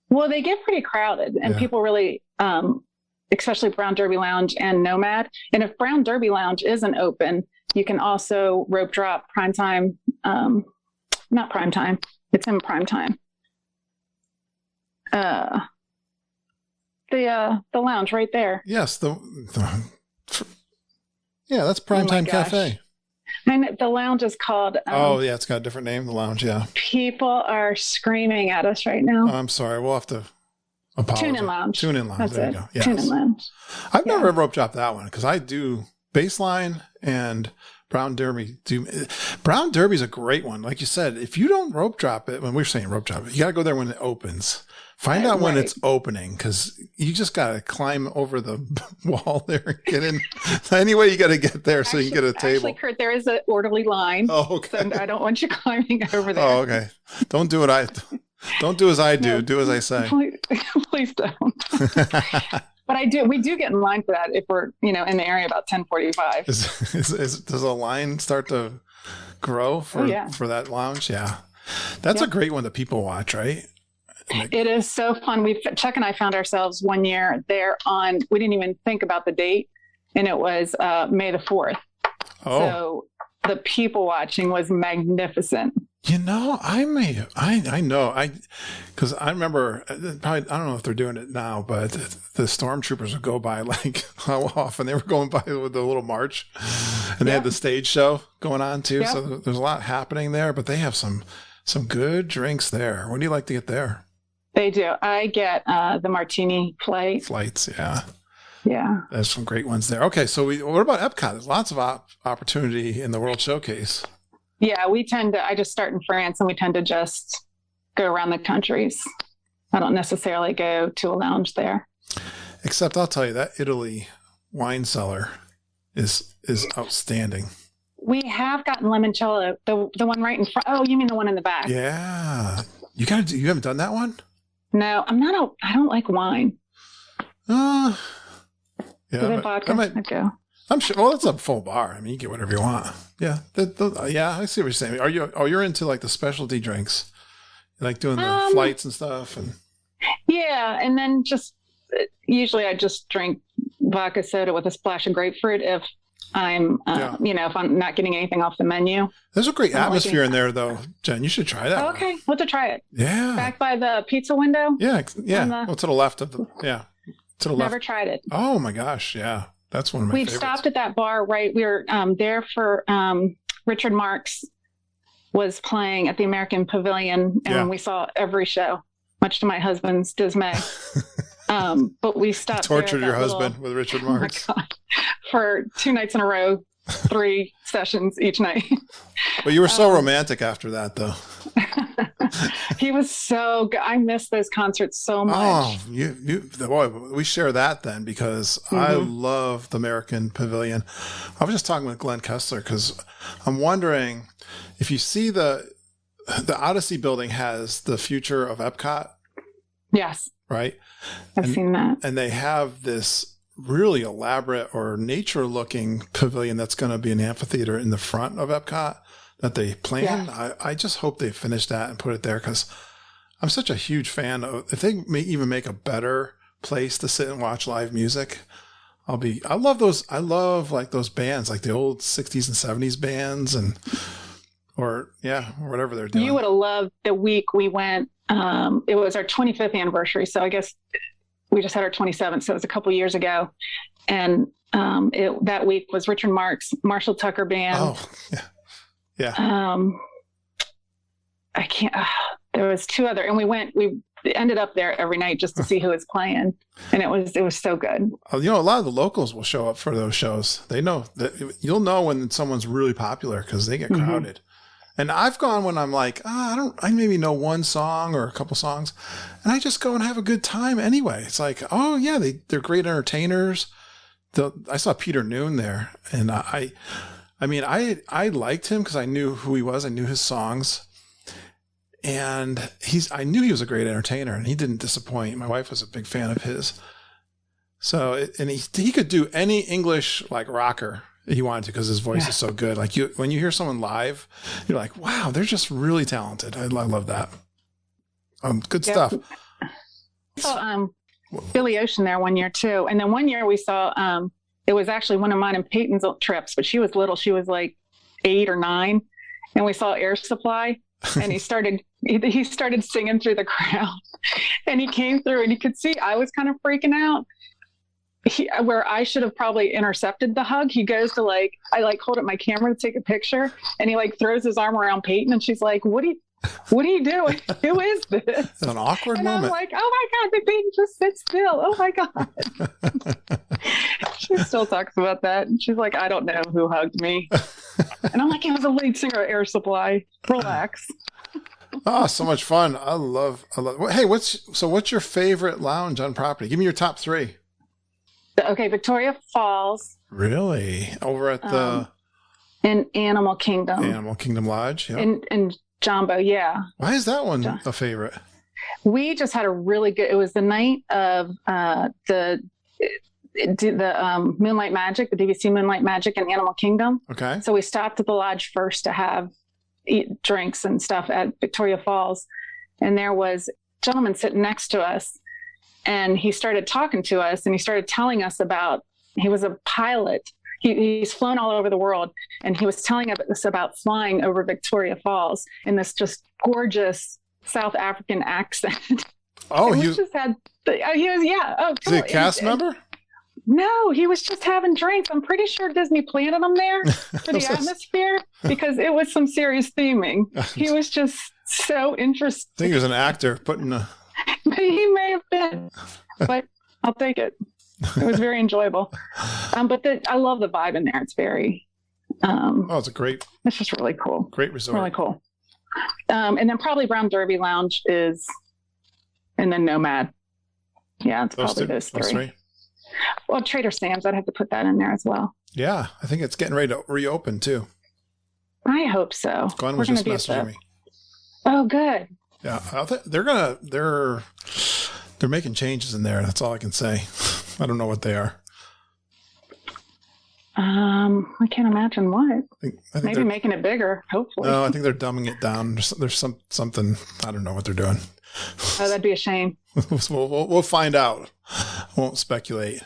Well, they get pretty crowded, and people really, especially Brown Derby Lounge and Nomad. And if Brown Derby Lounge isn't open, you can also rope drop primetime. Not primetime. It's in primetime. The lounge right there. Yes, that's Primetime Cafe. And the lounge is called. It's got a different name. The lounge, yeah. People are screaming at us right now. I'm sorry. We'll have to apologize. Tune in lounge. Tune in lounge. That's there it. you go. Yes. Tune in lounge. I've never rope dropped that one because I do baseline and Brown Derby. Brown Derby's a great one. Like you said, if you don't rope drop it, when we're saying rope drop it, you got to go there when it opens. Find out when it's opening, because you just got to climb over the wall there and get in. Anyway, you got to get there so you can get a table. Actually, Kurt, there is an orderly line. Oh, okay. So I don't want you climbing over there. Oh, okay. Don't do as I do. No, do as I say. Please don't. But we do get in line for that if we're, in the area about 10:45. Does a line start to grow for that lounge? Yeah. That's a great one that people watch, right? It is so fun. Chuck and I found ourselves one year there we didn't even think about the date, and it was May the 4th. Oh. So the people watching was magnificent. I know, because I remember, probably, I don't know if they're doing it now, but the stormtroopers would go by like how often they were going by with the little march, and they had the stage show going on too. Yep. So there's a lot happening there, but they have some good drinks there. What do you like to get there? They do. I get the martini flights. Yeah. Yeah. There's some great ones there. Okay. So what about Epcot? There's lots of opportunity in the World Showcase. Yeah. I just start in France, and we tend to just go around the countries. I don't necessarily go to a lounge there. Except I'll tell you that Italy wine cellar is outstanding. We have gotten limoncello, the one right in front. Oh, you mean the one in the back? Yeah. You haven't done that one? No, I don't like wine. Yeah. Vodka. I'd go. I'm sure. Well, it's a full bar. I mean, you get whatever you want. Yeah. I see what you're saying. You're into like the specialty drinks, you like doing the flights and stuff, and. Yeah, and then usually I just drink vodka soda with a splash of grapefruit if I'm, if I'm not getting anything off the menu. There's a great atmosphere in there, though, Jen. You should try that. Oh, okay, we'll have to try it. Yeah. Back by the pizza window. Yeah. Well, to the left of the. Yeah. To the left. Never tried it. Oh my gosh! Yeah, that's one of my favorites. We've stopped at that bar. Right, we were there for Richard Marx was playing at the American Pavilion, and we saw every show, much to my husband's dismay. But we stopped. Tortured your husband with Richard Marx. Oh my God, for 2 nights in a row, 3 sessions each night. But you were so romantic after that, though. He was so good. I miss those concerts so much. Oh, we share that then, because I love the American Pavilion. I was just talking with Glenn Kessler because I'm wondering if you see the Odyssey building has the future of Epcot. Yes. Right? I've seen that. And they have this really elaborate or nature-looking pavilion that's going to be an amphitheater in the front of Epcot that they planned. Yeah. I just hope they finish that and put it there, because I'm such a huge fan of, if they may even make a better place to sit and watch live music, I love like those bands, like the old 60s and 70s bands or whatever they're doing. You would have loved the week we went. It was our 25th anniversary. So I guess we just had our 27th. So it was a couple years ago. And that week was Richard Marx, Marshall Tucker Band. Oh, yeah. Yeah. I can't, there was 2 other, and we ended up there every night just to see who was playing. And it was so good. A lot of the locals will show up for those shows. They know that you'll know when someone's really popular because they get crowded. And I've gone when I'm like, I maybe know one song or a couple songs, and I just go and have a good time anyway. It's like, oh yeah, they're great entertainers. I saw Peter Noon there, and I liked him because I knew who he was. I knew his songs, and I knew he was a great entertainer, and he didn't disappoint. My wife was a big fan of his. So, and he could do any English like rocker. He wanted to because his voice is so good. Like when you hear someone live, you're like, wow, they're just really talented. I love that. Good stuff. We saw Billy Ocean there one year too. And then one year we saw, it was actually one of mine and Peyton's trips, but she was little. She was like 8 or 9. And we saw Air Supply and he started singing through the crowd and he came through and you could see I was kind of freaking out. Where I should have probably intercepted the hug, he goes to I hold up my camera to take a picture and he throws his arm around Peyton and she's like, what are you doing? Who is this? It's an awkward and moment. I'm like, oh my God, the Peyton just sit still. Oh my God. She still talks about that. And she's like, I don't know who hugged me. And I'm like, it was a lead singer of Air Supply. Relax. Oh, so much fun. I love. Hey, what's your favorite lounge on property? Give me your top 3. Okay, Victoria Falls. Really? Over at the in Animal Kingdom. Animal Kingdom Lodge. Yep. In Jumbo, yeah. Why is that one a favorite? We just had a really good. It was the night of the Moonlight Magic, the DVC Moonlight Magic in Animal Kingdom. Okay. So we stopped at the lodge first to eat drinks and stuff at Victoria Falls, and there was a gentleman sitting next to us. And he started talking to us and he started telling us he was a pilot. He's flown all over the world. And he was telling us about flying over Victoria Falls in this just gorgeous South African accent. Oh, he just had, he was, yeah. Oh, is he a cast member? No, he was just having drinks. I'm pretty sure Disney planted him there for the atmosphere because it was some serious theming. He was just so interesting. I think he was an actor putting a... He may have been, but I'll take it. It was very enjoyable. But I love the vibe in there. It's very, it's it's just really cool. Great resort. Really cool. And then probably Brown Derby Lounge and then Nomad. Yeah, it's probably those three. Well, Trader Sam's, I'd have to put that in there as well. Yeah, I think it's getting ready to reopen too. I hope so. Glenn was just messaging me. Oh, good. Yeah, they're making changes in there. That's all I can say. I don't know what they are. I can't imagine what. I think maybe making it bigger. Hopefully. No, I think they're dumbing it down. There's something. I don't know what they're doing. Oh, that'd be a shame. We'll find out. Won't speculate.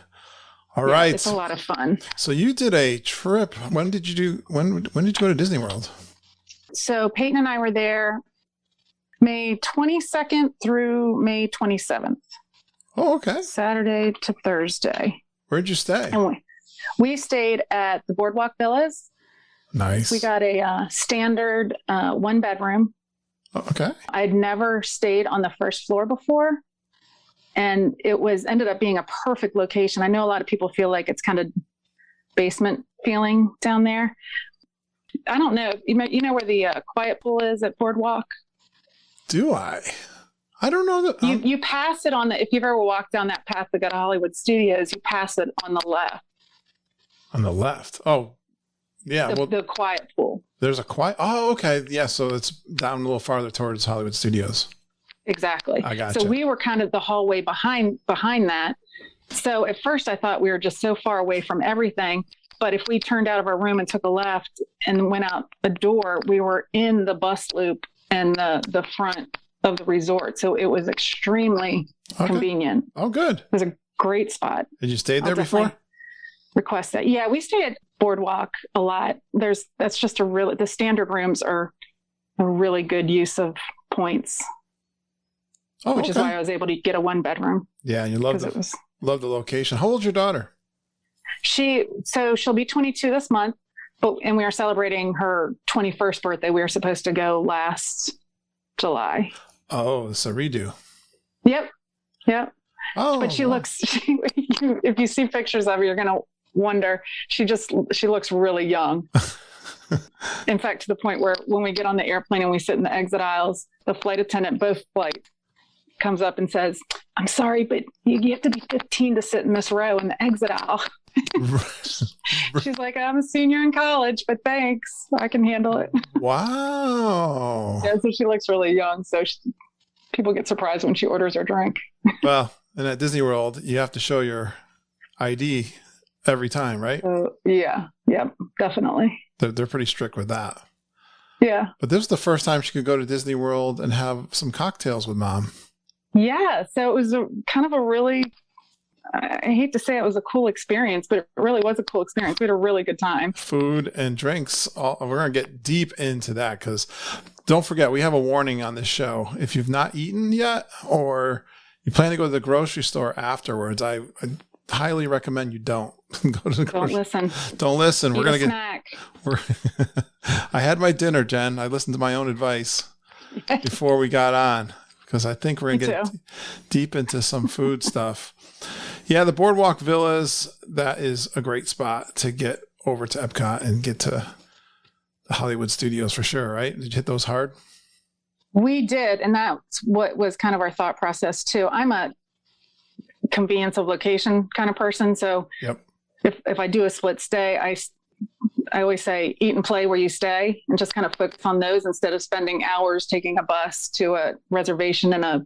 All right. It's a lot of fun. So you did a trip. When did you go to Disney World? So Peyton and I were there May 22nd through May 27th. Oh, okay. Saturday to Thursday. Where'd you stay? And we stayed at the Boardwalk Villas. Nice. We got a standard 1-bedroom. Oh, okay. I'd never stayed on the first floor before. And it ended up being a perfect location. I know a lot of people feel like it's kind of basement feeling down there. I don't know. You know where the quiet pool is at Boardwalk? Do I? I don't know that. You pass it if you've ever walked down that path that got to Hollywood Studios, you pass it on the left. On the left. Oh, yeah. The quiet pool. There's a quiet. Oh, okay. Yeah. So it's down a little farther towards Hollywood Studios. Exactly. I gotcha. So we were kind of the hallway behind that. So at first I thought we were just so far away from everything. But if we turned out of our room and took a left and went out the door, we were in the bus loop and the front of the resort. So it was extremely convenient. Oh, good. It was a great spot. Had you stayed there before? Request that. Yeah, we stayed at Boardwalk a lot. That's just the standard rooms are a really good use of points. Oh, which is why I was able to get a 1-bedroom. Yeah, and you love the location. How old's your daughter? She'll be 22 this month, and we are celebrating her 21st birthday. We were supposed to go last July. Oh, it's a redo. Yep. Oh, but she looks. If you see pictures of her, you're gonna wonder. She looks really young. In fact, to the point where when we get on the airplane and we sit in the exit aisles, the flight attendant, both flights, comes up and says, "I'm sorry, but you have to be 15 to sit in this row in the exit aisle." She's like, "I'm a senior in college, but thanks, I can handle it." Wow. Yeah, so she looks really young. So people get surprised when she orders her drink. Well, and at Disney World, you have to show your ID every time, right? So yeah, definitely. They're pretty strict with that. Yeah. But this was the first time she could go to Disney World and have some cocktails with Mom. Yeah. So it was kind of a really, I hate to say it was a cool experience, but it really was a cool experience. We had a really good time. Food and drinks. We're going to get deep into that because don't forget, we have a warning on this show. If you've not eaten yet or you plan to go to the grocery store afterwards, I highly recommend you don't go to the grocery. Don't listen. We're going to snack. I had my dinner, Jen. I listened to my own advice before we got on because I think we're going to get deep into some food stuff. Yeah, the Boardwalk Villas, that is a great spot to get over to Epcot and get to the Hollywood Studios for sure, right? Did you hit those hard? We did. And that's what was kind of our thought process too. I'm a convenience of location kind of person. So if I do a split stay, I always say eat and play where you stay and just kind of focus on those instead of spending hours taking a bus to a reservation in a,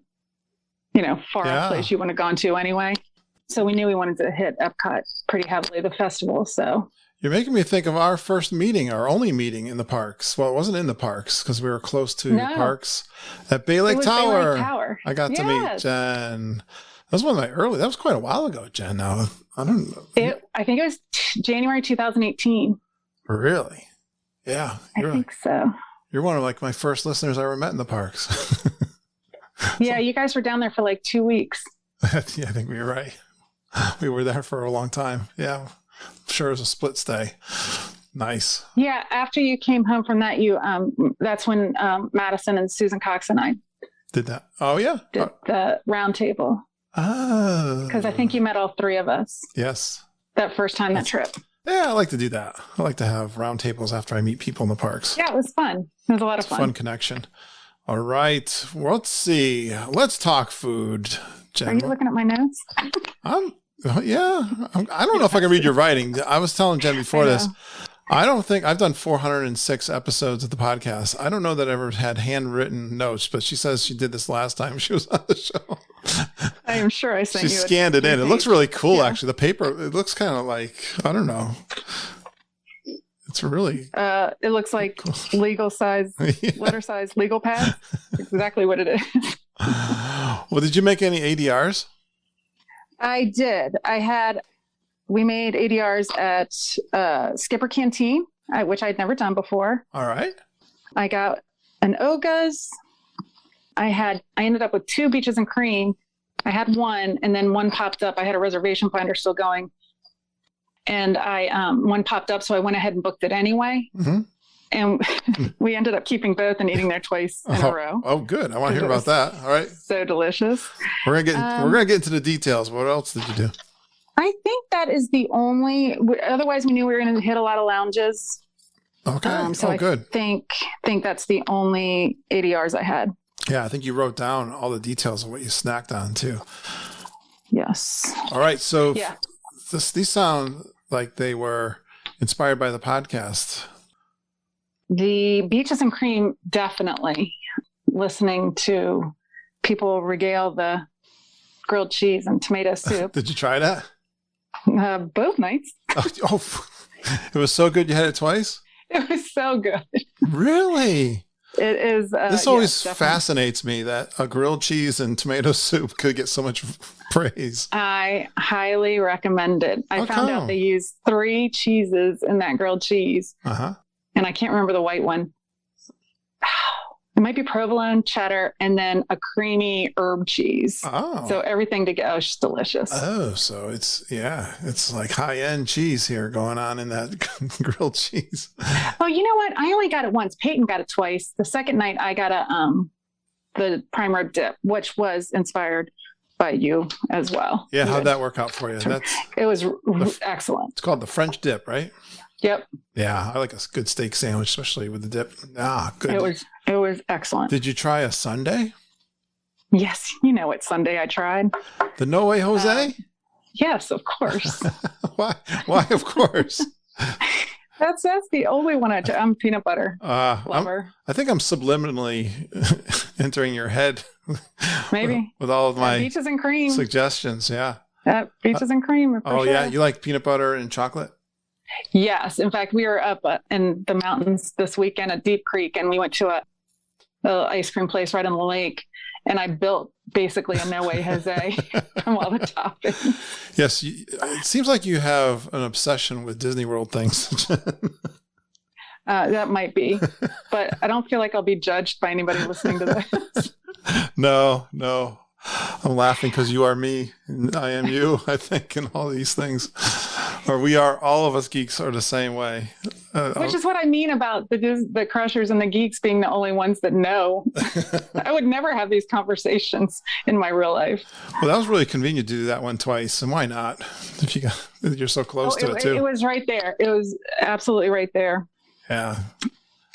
far off place you wouldn't have gone to anyway. So we knew we wanted to hit Epcot pretty heavily, the festival. So you're making me think of our first meeting, our only meeting in the parks. Well, it wasn't in the parks because we were close to the parks at Bay Lake Tower. Bay Lake Tower. I got to meet Jen. That was one of my early. That was quite a while ago, Jen. Now I don't know. I think it was January 2018. Really? Yeah. I think so. You're one of like my first listeners I ever met in the parks. Yeah, you guys were down there for like 2 weeks. Yeah, I think we were right. We were there for a long time. Yeah. I'm sure it was a split stay. Nice. Yeah. After you came home from that, that's when Madison and Susan Cox and I did that. Oh, yeah. Did the round table. Oh. Because I think you met all three of us. Yes. That first time, that trip. Yeah, I like to do that. I like to have round tables after I meet people in the parks. Yeah, it was fun. It was a lot of fun. Fun connection. All right. Well, let's see. Let's talk food. Jen. Are you looking at my notes? I don't know if I can read your writing. I was telling Jen before this. I don't think I've done 406 episodes of the podcast. I don't know that I ever had handwritten notes, but she says she did this last time she was on the show. I am sure I sent you. She scanned it in. It looks really cool, actually. The paper, it looks kind of like, I don't know. It's really. It looks like legal size, letter size legal pad. Exactly what it is. Well, did you make any ADRs? I did. We made ADRs at Skipper Canteen, which I'd never done before. All right. I got an Oga's. I ended up with 2 Beaches and Cream. I had one, and then one popped up. I had a reservation finder still going, and one popped up, so I went ahead and booked it anyway. Mm-hmm. And we ended up keeping both and eating there twice in a row. Oh, good! I want to hear about that. All right. So delicious. We're gonna get into the details. What else did you do? I think that is the only. Otherwise, we knew we were going to hit a lot of lounges. Okay. So good. I think that's the only ADRs I had. Yeah, I think you wrote down all the details of what you snacked on too. Yes. All right. So these sound like they were inspired by the podcast. The Beaches and Cream, definitely. Listening to people regale the grilled cheese and tomato soup. Did you try that? Both nights. Oh, it was so good you had it twice? It was so good. Really? It is. This always fascinates me that a grilled cheese and tomato soup could get so much praise. I highly recommend it. I found out they use 3 cheeses in that grilled cheese. Uh-huh. And I can't remember the white one. It might be provolone, cheddar, and then a creamy herb cheese. Oh. So everything together is just delicious. Oh, so it's like high-end cheese here going on in that grilled cheese. Oh, you know what? I only got it once. Peyton got it twice. The second night I got the prime rib dip, which was inspired by you as well. Yeah, how'd that work out for you? It was excellent. It's called the French dip, right? Yep. Yeah, I like a good steak sandwich, especially with the dip. Ah, good. It was excellent. Did you try a sundae? Yes, you know what sundae I tried. The No Way Jose? Yes, of course. Why? Of course. That's the only one I tried. I'm peanut butter lover. I think I'm subliminally entering your head. Maybe with all of my Beaches and Cream suggestions. Yeah. Peaches and cream. For Oh, sure. yeah. You like peanut butter and chocolate? Yes. In fact, we were up in the mountains this weekend at Deep Creek, and we went to a ice cream place right on the lake. And I built basically a No Way Jose from all the toppings. Yes. It seems like you have an obsession with Disney World things. That might be, but I don't feel like I'll be judged by anybody listening to this. No. I'm laughing because you are me and I am you, I think, and all these things. Or we are, all of us geeks are the same way. Which is what I mean about the crushers and the geeks being the only ones that know. I would never have these conversations in my real life. Well, that was really convenient to do that one twice. And why not? If you're so close to it too. It was right there. It was absolutely right there. Yeah.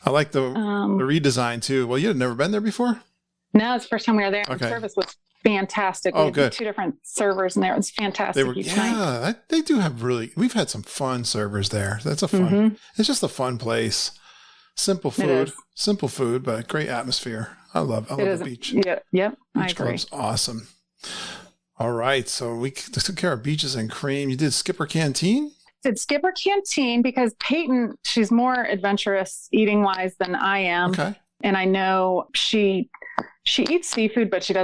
I like the redesign too. Well, you had never been there before? No, it's the first time we were there. Okay. The service was fantastic. Oh, We had good. 2 different servers in there. It was fantastic each night. They do have we've had some fun servers there. That's a fun, It's just a fun place. Simple food, but great atmosphere. I love the beach. Yeah, yep. I Beach agree. Club's awesome. All right. So we took care of beaches and cream. You did Skipper Canteen? Did Skipper Canteen because Peyton, she's more adventurous eating wise than I am. Okay. And I know she eats seafood, but she's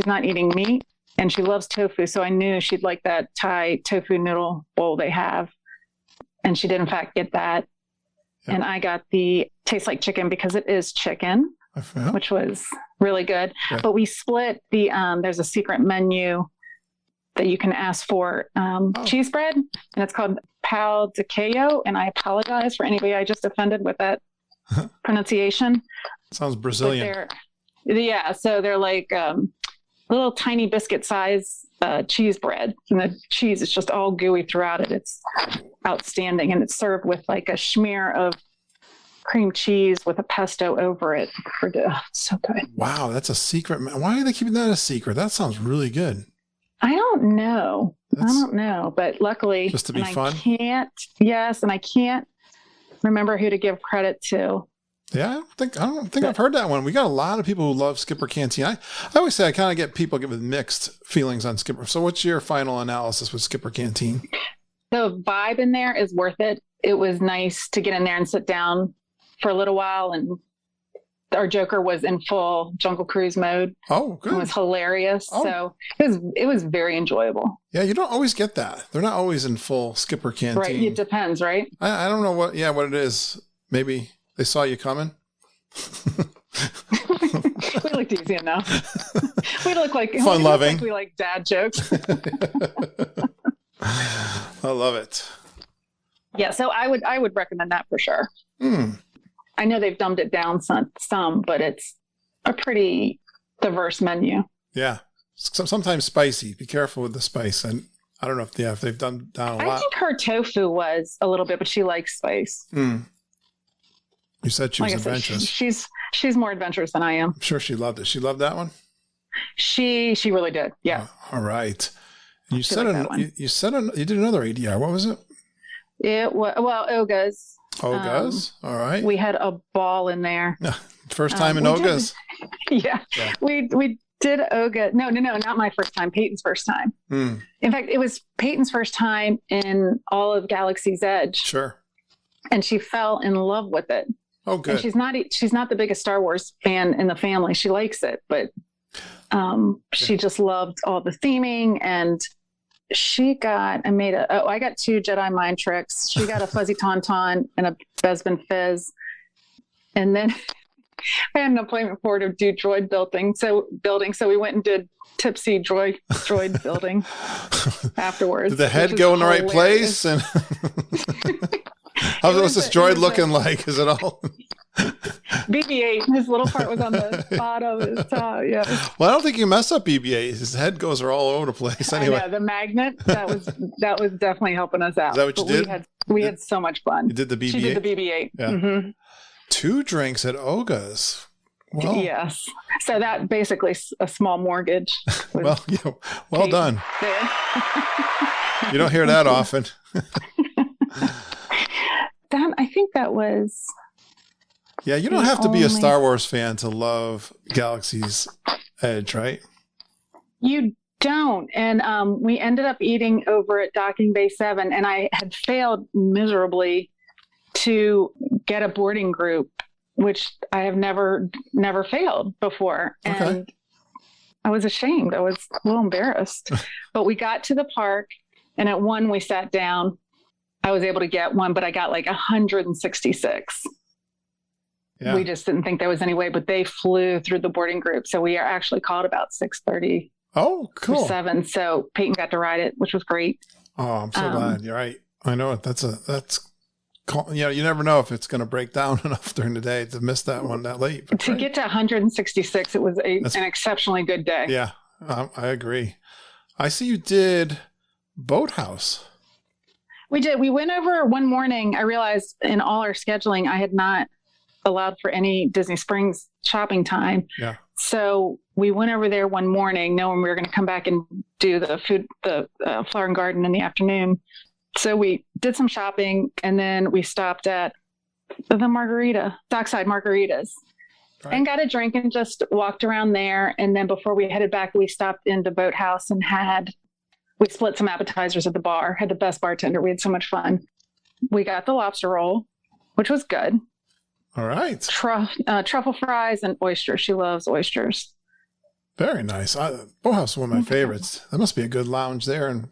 not eating meat, and she loves tofu. So I knew she'd like that Thai tofu noodle bowl they have. And she did in fact get that. Yep. And I got the Tastes Like Chicken because it is chicken, which was really good. Yeah. But we split there's a secret menu that you can ask for cheese bread, and it's called pal de queso. And I apologize for anybody I just offended with that pronunciation. Sounds Brazilian. So they're like little tiny biscuit size cheese bread, and the cheese is just all gooey throughout it. It's outstanding, and it's served with like a smear of cream cheese with a pesto over it. It's so good. Wow, that's a secret. Why are they keeping that a secret? That sounds really good. I don't know, but luckily, just to be fun. I can't remember who to give credit to. Yeah, I don't think I've heard that one. We got a lot of people who love Skipper Canteen. I always say I kind of get people with mixed feelings on Skipper. So what's your final analysis with Skipper Canteen? The vibe in there is worth it. It was nice to get in there and sit down for a little while, and our Joker was in full Jungle Cruise mode. Oh, good. It was hilarious. Oh. So it was very enjoyable. Yeah, you don't always get that. They're not always in full Skipper Canteen. Right. It depends, right? I don't know what it is. Maybe they saw you coming. We looked easy enough. We look like fun loving. We like dad jokes. I love it. Yeah, so I would recommend that for sure. I know they've dumbed it down some, but it's a pretty diverse menu. Yeah, sometimes spicy. Be careful with the spice. And I don't know if they've done down a lot. I think her tofu was a little bit, but she likes spice. You said she was adventurous. She's more adventurous than I am. I'm sure she loved it. She loved that one? She really did. Yeah. All right. You said you did another ADR. What was it? It was Oga's. Oga's? All right. We had a ball in there. First time in Oga's? Yeah. We did Oga. No, not my first time. Peyton's first time. In fact, it was Peyton's first time in all of Galaxy's Edge. Sure. And she fell in love with it. Oh, good. And she's not the biggest Star Wars fan in the family. She likes it, but she just loved all the theming, and I got 2 Jedi mind tricks. She got a fuzzy tauntaun and a Bespin Fizz. And then I had an appointment for her to do droid building. So we went and did tipsy droid building afterwards. Did the head go in the right place? And what's this droid looking like? Is it all BB-8? His little part was on the bottom. His top, yeah. Well, I don't think you mess up BB-8. His head goes all over the place. Anyway, I know, the magnet that was definitely helping us out. Is that what you did? We had so much fun. You did the BB-8. She did the BB-8. Yeah. Mm-hmm. 2 drinks at Oga's. Well, yes. So that basically a small mortgage. Well done. You don't hear that often. I think that was. Yeah, you don't have to be a Star Wars fan to love Galaxy's Edge, right? You don't. And we ended up eating over at Docking Bay 7, and I had failed miserably to get a boarding group, which I have never failed before. Okay. And I was ashamed. I was a little embarrassed. But we got to the park, and at one we sat down. I was able to get one, but I got like 166. Yeah. We just didn't think there was any way, but they flew through the boarding group. So we are actually called about 6:30 Oh, cool. or 7. So Peyton got to ride it, which was great. Oh, I'm so glad. You're right. I know it. You never know if it's going to break down enough during the day to miss that one that late. But To get to 166, it was an exceptionally good day. Yeah, I agree. I see you did Boathouse. We did. We went over one morning. I realized in all our scheduling, I had not allowed for any Disney Springs shopping time. Yeah. So we went over there one morning knowing we were going to come back and do the flower and garden in the afternoon. So we did some shopping, and then we stopped at the Dockside Margaritas, right, and got a drink and just walked around there. And then before we headed back, we stopped into Boathouse and we split some appetizers at the bar, had the best bartender. We had so much fun. We got the lobster roll, which was good. All right. Truffle fries and oysters. She loves oysters. Very nice. Boathouse is one of my favorites. That must be a good lounge there and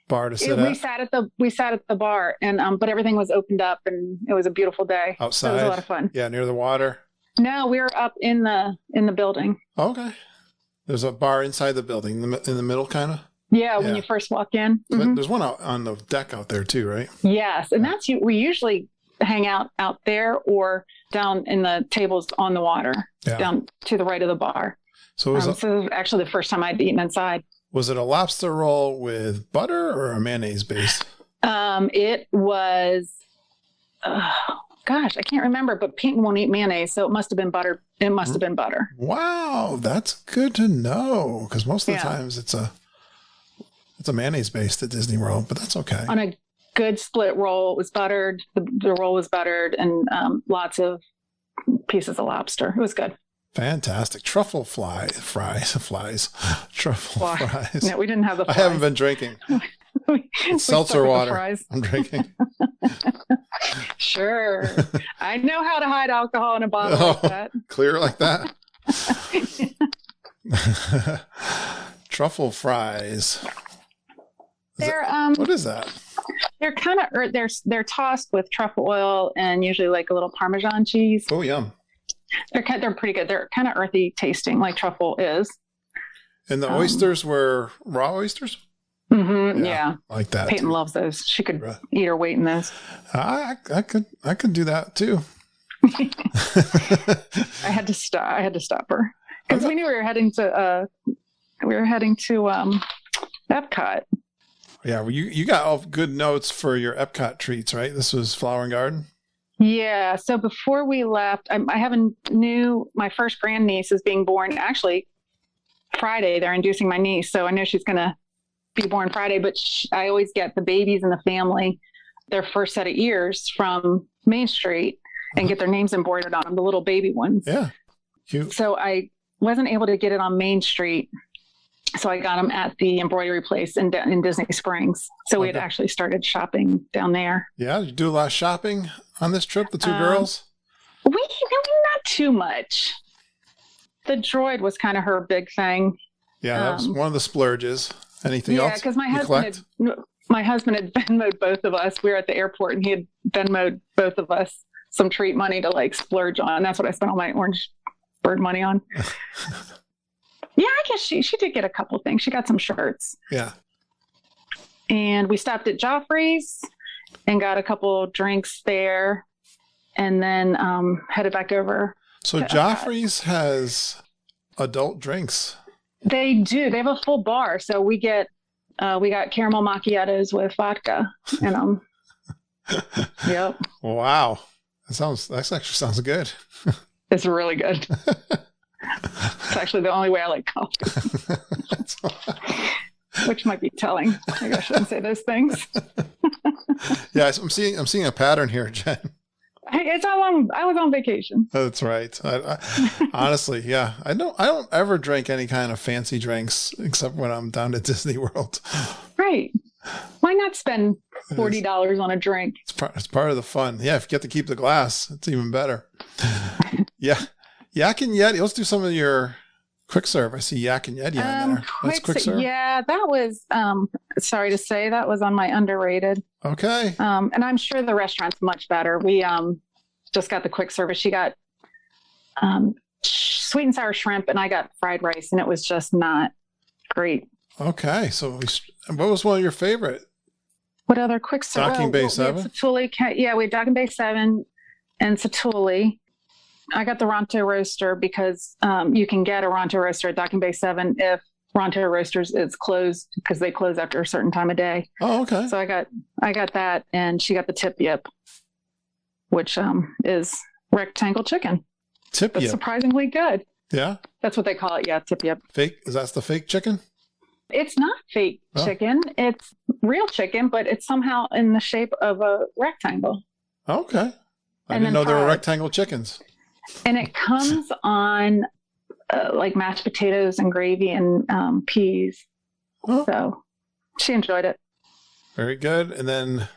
bar to sit at. We sat at the bar, and but everything was opened up, and it was a beautiful day. Outside. So it was a lot of fun. Yeah, near the water. No, we were up in the building. Okay. There's a bar inside the building, in the middle, kind of. Yeah, when you first walk in. Mm-hmm. There's one out on the deck out there too, right? Yes, and we usually hang out there or down in the tables on the water, down to the right of the bar. So so it was actually the first time I'd eaten inside. Was it a lobster roll with butter or a mayonnaise base? It was, gosh, I can't remember, but Peyton won't eat mayonnaise, so it must have been butter. It must have been butter. Wow, that's good to know, because most of the times it's a mayonnaise based at Disney World, but that's okay. On a good split roll, it was buttered. The roll was buttered, and lots of pieces of lobster. It was good. Fantastic. Truffle fries. Truffle fries. No, we didn't have the fries. I haven't been drinking. It's seltzer water I'm drinking. Sure. I know how to hide alcohol in a bottle like that. Clear like that? Truffle fries. What is that? They're kind of they're tossed with truffle oil and usually like a little Parmesan cheese. Oh, yum. They're pretty good. They're kind of earthy tasting, like truffle is. And the oysters were raw oysters? Mm-hmm, yeah. Like that. Peyton loves those. She could eat her weight in those. I could do that too. I had to stop her because we knew we were heading to Epcot. Yeah, well, you got all good notes for your Epcot treats, right? This was Flower and Garden. Yeah. So before we left, I have my first grandniece is being born actually Friday. They're inducing my niece, so I know she's going to be born Friday. But I always get the babies in the family their first set of ears from Main Street and get their names embroidered on them, the little baby ones. Yeah, cute. So I wasn't able to get it on Main Street. So I got them at the embroidery place in Disney Springs. So we had actually started shopping down there. Yeah, did you do a lot of shopping on this trip, the two girls? Not too much. The droid was kind of her big thing. Yeah, that was one of the splurges. Anything else? Yeah, because my husband had Venmoed both of us. We were at the airport and he had Venmoed both of us some treat money to like splurge on. That's what I spent all my orange bird money on. Yeah, I guess she did get a couple things. She got some shirts. Yeah. And we stopped at Joffrey's and got a couple drinks there and then headed back over. So Joffrey's has adult drinks. They do. They have a full bar. So we got caramel macchiatos with vodka in them. Yep. Wow. That actually sounds good. It's really good. It's actually the only way I like coffee. Which might be telling. Maybe I shouldn't say those things. Yeah, I'm seeing a pattern here, Jen. I was on vacation. That's right. Honestly, yeah. I don't ever drink any kind of fancy drinks except when I'm down at Disney World. Right. Why not spend $40 on a drink? It's part of the fun. Yeah, if you get to keep the glass, it's even better. Yeah. Yak and Yeti. Let's do some of your quick serve. I see Yak and Yeti on there. That's quick serve? Yeah, that was, sorry to say, that was on my underrated. Okay. And I'm sure the restaurant's much better. We just got the quick service. She got sweet and sour shrimp, and I got fried rice, and it was just not great. Okay. So what was one of your favorite? What other quick serve? Docking Bay 7? We had Docking Bay 7 and Satuli. I got the Ronto Roaster because you can get a Ronto Roaster at Docking Bay 7 if Ronto Roasters is closed because they close after a certain time of day. Oh, okay. So I got that, and she got the tip yip, which is rectangle chicken. Tip That's yip. surprisingly good. Yeah. That's what they call it. Yeah, tip yip. Fake? Is that the fake chicken? It's not fake chicken. It's real chicken, but it's somehow in the shape of a rectangle. Okay. I didn't know there were rectangle chickens. And it comes on like mashed potatoes and gravy and peas. Oh. So she enjoyed it. Very good. And then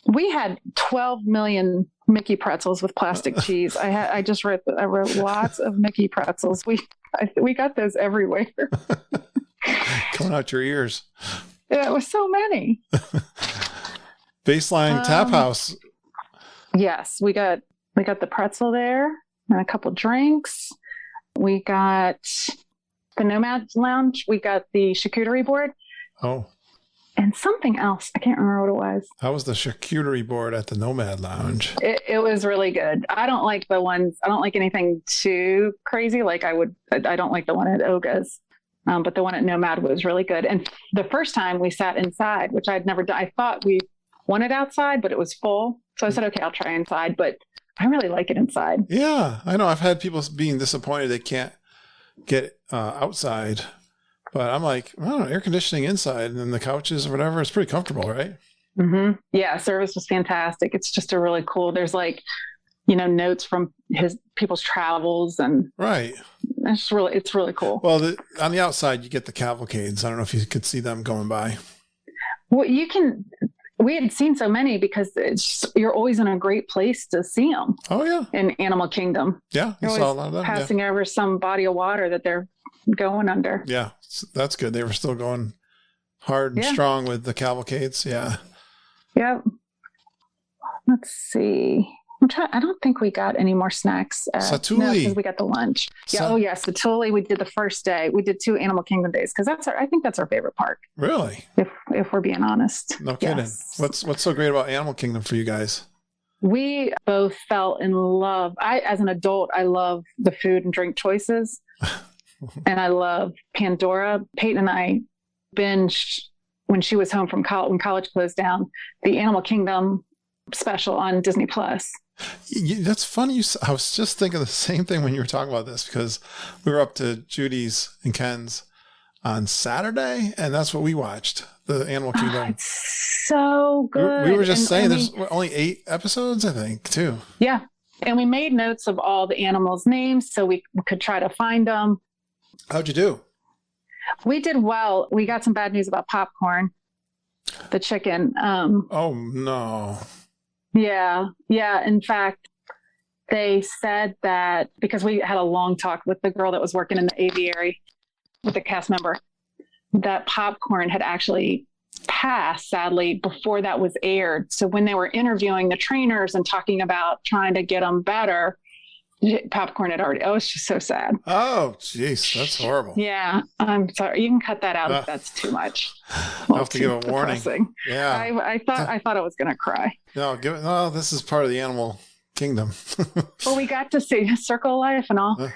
we had 12 million Mickey pretzels with plastic cheese. I wrote lots of Mickey pretzels. We got those everywhere. Coming out your ears. Yeah, it was so many. Baseline Tap House. Yes, we got the pretzel there and a couple drinks. We got the Nomad Lounge. We got the charcuterie board. Oh. And something else. I can't remember what it was. How was the charcuterie board at the Nomad Lounge? It was really good. I don't like anything too crazy. I don't like the one at Oga's. But the one at Nomad was really good. And the first time we sat inside, which I'd never done, I thought we wanted outside, but it was full. So I said, okay, I'll try inside, but I really like it inside. Yeah, I know. I've had people being disappointed they can't get outside, but I'm like, I don't know, air conditioning inside and then the couches or whatever, it's pretty comfortable, right? Mm-hmm. Yeah, service was fantastic. It's just a really cool, there's notes from people's travels and right. It's really cool. Well, on the outside, you get the cavalcades. I don't know if you could see them going by. Well, we had seen so many because you're always in a great place to see them. Oh, yeah. In Animal Kingdom. Yeah, you saw a lot of them. Passing over some body of water that they're going under. Yeah, that's good. They were still going hard and strong with the cavalcades. Yeah. Yep. Let's see. I don't think we got any more snacks. Satuli. No, because we got the lunch. Yeah. Satuli. We did the first day. We did 2 Animal Kingdom days because I think that's our favorite park. Really? If we're being honest. No kidding. Yes. What's so great about Animal Kingdom for you guys? We both fell in love. As an adult, I love the food and drink choices, and I love Pandora. Peyton and I binged when she was home from college. When college closed down, the Animal Kingdom special on Disney Plus. That's funny. I was just thinking the same thing when you were talking about this because we were up to Judy's and Ken's on Saturday, and that's what we watched, the Animal Kingdom. It's so good. We were just saying there's only 8 episodes, I think, too. Yeah. And we made notes of all the animals' names so we could try to find them. How'd you do? We did well. We got some bad news about Popcorn, the chicken. Oh, no. Yeah. In fact, they said that because we had a long talk with the girl that was working in the aviary with the cast member, that Popcorn had actually passed, sadly, before that was aired. So when they were interviewing the trainers and talking about trying to get them better, Popcorn had already, it's just so sad. Oh, jeez, that's horrible. Yeah, I'm sorry. You can cut that out if that's too much. I'll have to give a warning. Yeah. I thought I was going to cry. No, this is part of the Animal Kingdom. Well, we got to see Circle of Life and all.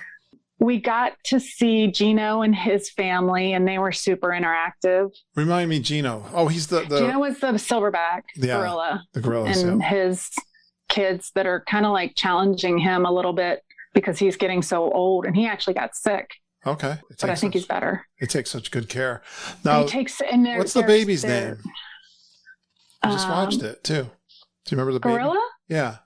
We got to see Gino and his family, and they were super interactive. Remind me, Gino. Oh, he's the Gino was the silverback gorilla. The gorillas, and his kids that are kind of like challenging him a little bit because he's getting so old, and he actually got sick. Okay, but I think he's better. They take such good care. Now, what's the baby's name? I just watched it too. Do you remember the gorilla? Baby? Yeah.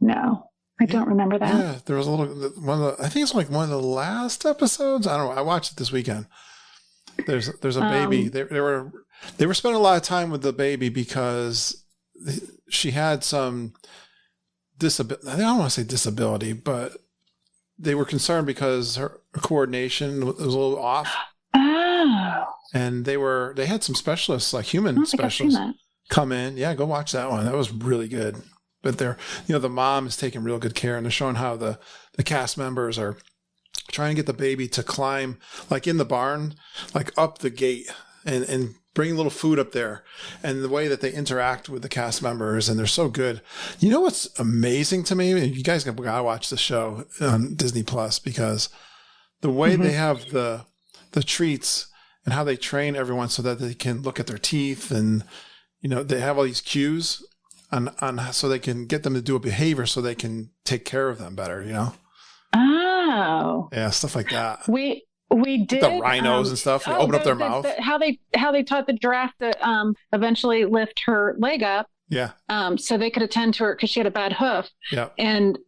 No, I don't remember that. Yeah, there was a little I think it's like one of the last episodes. I don't know. I watched it this weekend. There's a baby. They were spending a lot of time with the baby because she had some disability. I don't want to say disability, but they were concerned because her coordination was a little off. Oh. And they had some specialists, like human specialists, come in. Yeah, go watch that one. That was really good. But the mom is taking real good care, and they're showing how the cast members are trying to get the baby to climb, like in the barn, like up the gate and bring a little food up there, and the way that they interact with the cast members, and they're so good. You know what's amazing to me? You guys gotta watch the show on Disney Plus, because the way they have the treats and how they train everyone so that they can look at their teeth, and they have all these cues on so they can get them to do a behavior so they can take care of them better. Oh, yeah, stuff like that. We did the rhinos and stuff. Open up their mouth. How they taught the giraffe to eventually lift her leg up. Yeah. So they could attend to her because she had a bad hoof. Yeah. And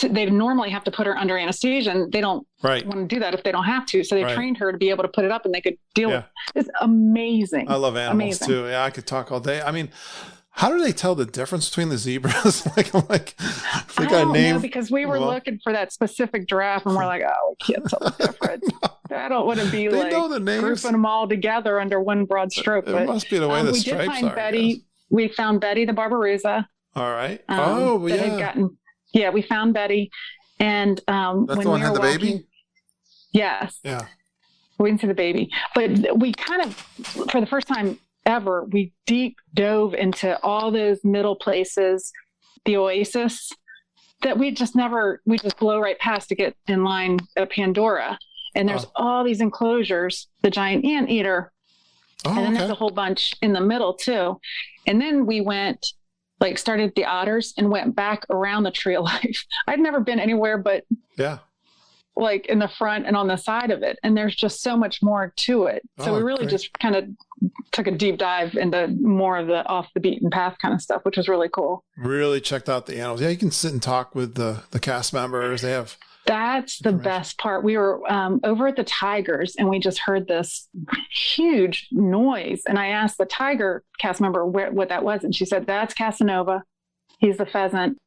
they normally have to put her under anesthesia, and they don't want to do that if they don't have to. So they trained her to be able to put it up, and they could deal with it. It's amazing. I love animals too. Yeah, I could talk all day. I mean, how do they tell the difference between the zebras? I don't know, because we were looking for that specific giraffe, and we're like, oh, we can't tell the difference. I don't want to be know the names. Grouping them all together under one broad stroke. It must be the way the stripes we did find are. Betty. We found Betty the Barbarossa. All right. We found Betty, and that's when the one we had were the walking, baby. Yes. Yeah. We didn't see the baby, but we kind of, for the first time ever, we deep dove into all those middle places, the oasis that we just blow right past to get in line at Pandora. And there's all these enclosures, the giant anteater. And then there's a whole bunch in the middle too. And then we went, started at the otters and went back around the Tree of Life. I'd never been anywhere but in the front and on the side of it. And there's just so much more to it. So we really just kind of took a deep dive into more of the off the beaten path kind of stuff, which was really cool. Really checked out the animals. Yeah, you can sit and talk with the cast members. That's the best part. We were over at the Tigers, and we just heard this huge noise. And I asked the Tiger cast member what that was. And she said, that's Casanova. He's the pheasant.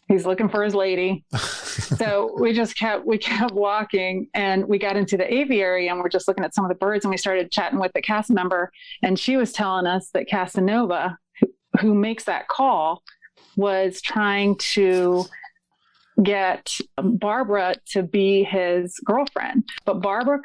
He's looking for his lady. So we kept walking, and we got into the aviary, and we're just looking at some of the birds, and we started chatting with the cast member. And she was telling us that Casanova, who makes that call, was trying to get Barbara to be his girlfriend, but Barbara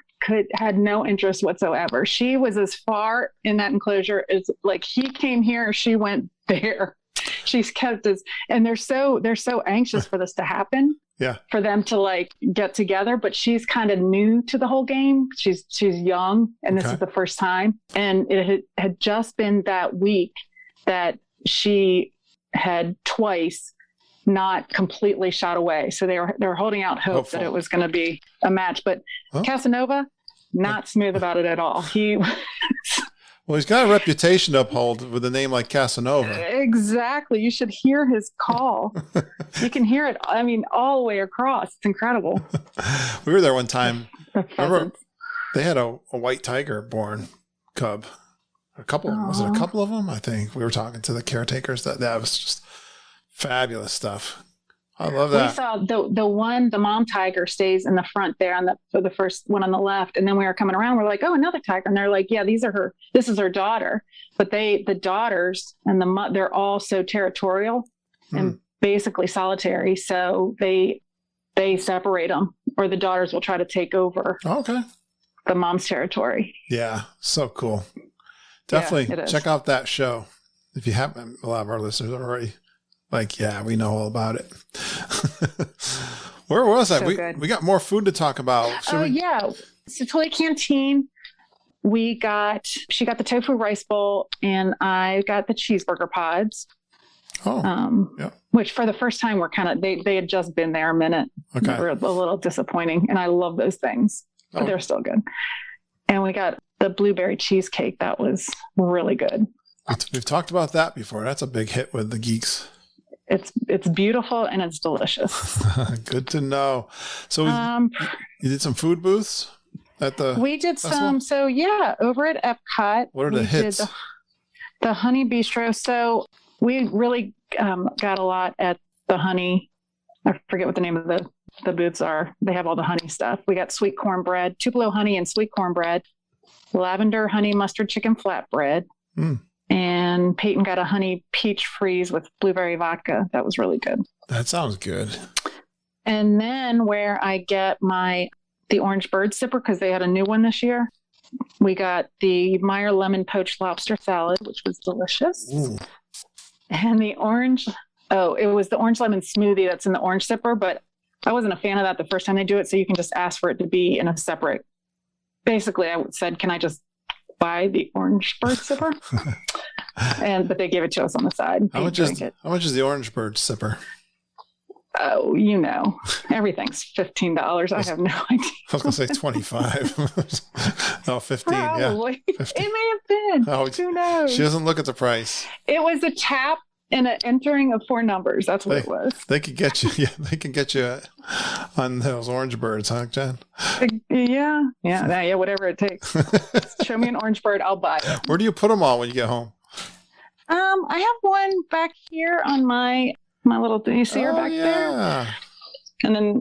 had no interest whatsoever. She was as far in that enclosure as he came here, she went there. She's kept us, and they're so anxious for this to happen. Yeah, for them to get together, but she's kind of new to the whole game. She's young, and this is the first time. And it had just been that week that she had twice not completely shot away. So they were holding out hope that it was going to be a match. But Casanova, not smooth about it at all. Well, he's got a reputation to uphold with a name like Casanova. Exactly. You should hear his call. You can hear it, all the way across. It's incredible. We were there one time. Remember, they had a white tiger born cub. Was it a couple of them? I think we were talking to the caretakers. That was just fabulous stuff. I love that. We saw the mom tiger stays in the front there the first one on the left. And then we were coming around, we're like, oh, another tiger. And they're like, yeah, this is her daughter. But the daughters and they're all so territorial and basically solitary. So they separate them, or the daughters will try to take over the mom's territory. Yeah. So cool. Definitely check out that show. If you haven't, a lot of our listeners are already we know all about it. Where was I? We got more food to talk about. Yeah. So Toy Canteen, she got the tofu rice bowl, and I got the cheeseburger pods. Which for the first time were they had just been there a minute. Okay. They were a little disappointing, and I love those things, but they're still good. And we got the blueberry cheesecake. That was really good. We've talked about that before. That's a big hit with the geeks. It's beautiful and it's delicious. Good to know. So you did some food booths at the we did festival? some. So yeah, over at Epcot. What are the hits? Did the Honey Bistro. So we really got a lot at the Honey. I forget what the name of the booths are. They have all the honey stuff. We got sweet cornbread, Tupelo honey and sweet cornbread, lavender honey mustard chicken flatbread. And Peyton got a honey peach freeze with blueberry vodka. That was really good. That sounds good. And then where I get the orange bird sipper, because they had a new one this year, we got the Meyer lemon poached lobster salad, which was delicious. Ooh. And it was the orange lemon smoothie that's in the orange sipper, but I wasn't a fan of that the first time they do it. So you can just ask for it to be in a separate. Basically, I said, can I just buy the orange bird sipper? But they gave it to us on the side. How much is the orange bird sipper? Oh, everything's $15. I have no idea. I was going to say 25. No, 15. Probably. Yeah. 15. It may have been. Oh, who knows? She doesn't look at the price. It was a tap and an entering of 4 numbers. That's what it was. They could get you. Yeah, they can get you on those orange birds, huh, Jen? Yeah. Whatever it takes. Show me an orange bird, I'll buy it. Where do you put them all when you get home? I have one back here on my little. Do you see her back there? And then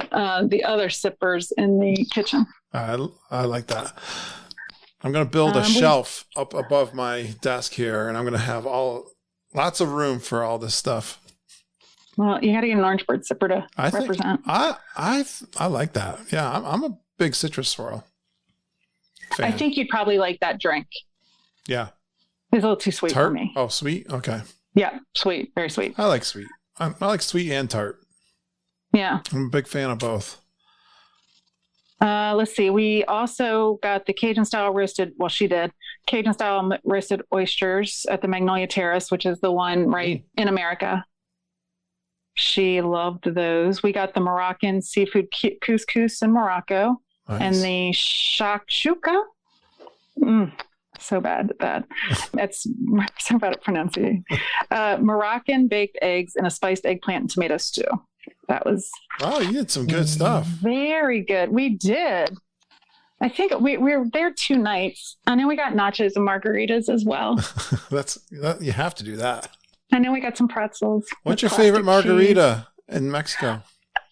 the other sippers in the kitchen. I like that. I'm going to build a shelf up above my desk here, and I'm going to have lots of room for all this stuff. Well, you got to get an orange bird sipper to represent. I like that. Yeah, I'm a big citrus swirl fan. I think you'd probably like that drink. Yeah. It's a little too sweet tart? for me. Oh, sweet? Okay. Yeah, sweet. Very sweet. I like sweet. I like sweet and tart. Yeah. I'm a big fan of both. Let's see. We also got the Cajun style roasted. Well, she did Cajun style roasted oysters at the Magnolia Terrace, which is the one right in America. She loved those. We got the Moroccan seafood couscous in Morocco. Nice. And the shakshuka. So bad at that. That's so bad at pronouncing. Moroccan baked eggs and a spiced eggplant and tomato stew. That was. Oh, you did some good stuff. Very good. We did. I think we were there 2 nights. And then we got nachos and margaritas as well. You have to do that. And then we got some pretzels. What's your favorite margarita in Mexico?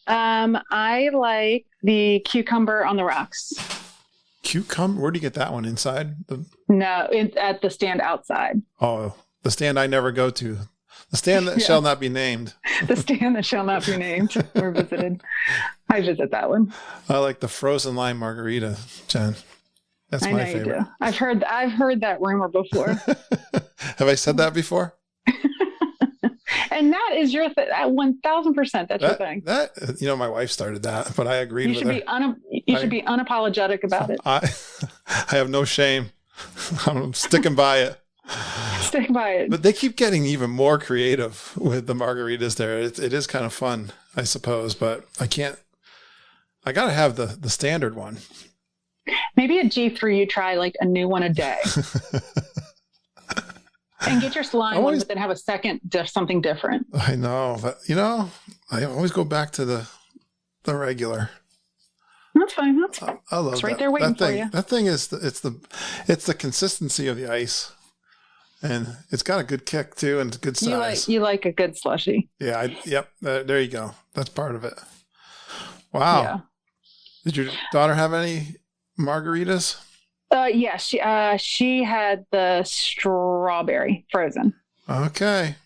I like the cucumber on the rocks. Cucumber? Where do you get that one? Inside? No, at the stand outside. Oh, the stand I never go to. The stand that shall not be named. The stand that shall not be named or visited. I visit that one. I like the frozen lime margarita, Jen. That's my favorite. You do. I've heard that rumor before. Have I said that before? And that is your 1,000%. That's your thing. That my wife started that, but I agreed with her. You should be unapologetic about it. I have no shame. I'm sticking by it. Stick by it. But they keep getting even more creative with the margaritas there. It is kind of fun, I suppose, but I got to have the standard one. Maybe at G3 you try like a new one a day. And get your salami one, but then have a second something different. I know, but I always go back to the regular. That's fine. That's fine. I love it's right there waiting for you. That thing is it's the consistency of the ice, and it's got a good kick too, and it's a good size. You like a good slushy. Yeah. Yep. There you go. That's part of it. Wow. Yeah. Did your daughter have any margaritas? Yeah, she had the strawberry frozen. Okay.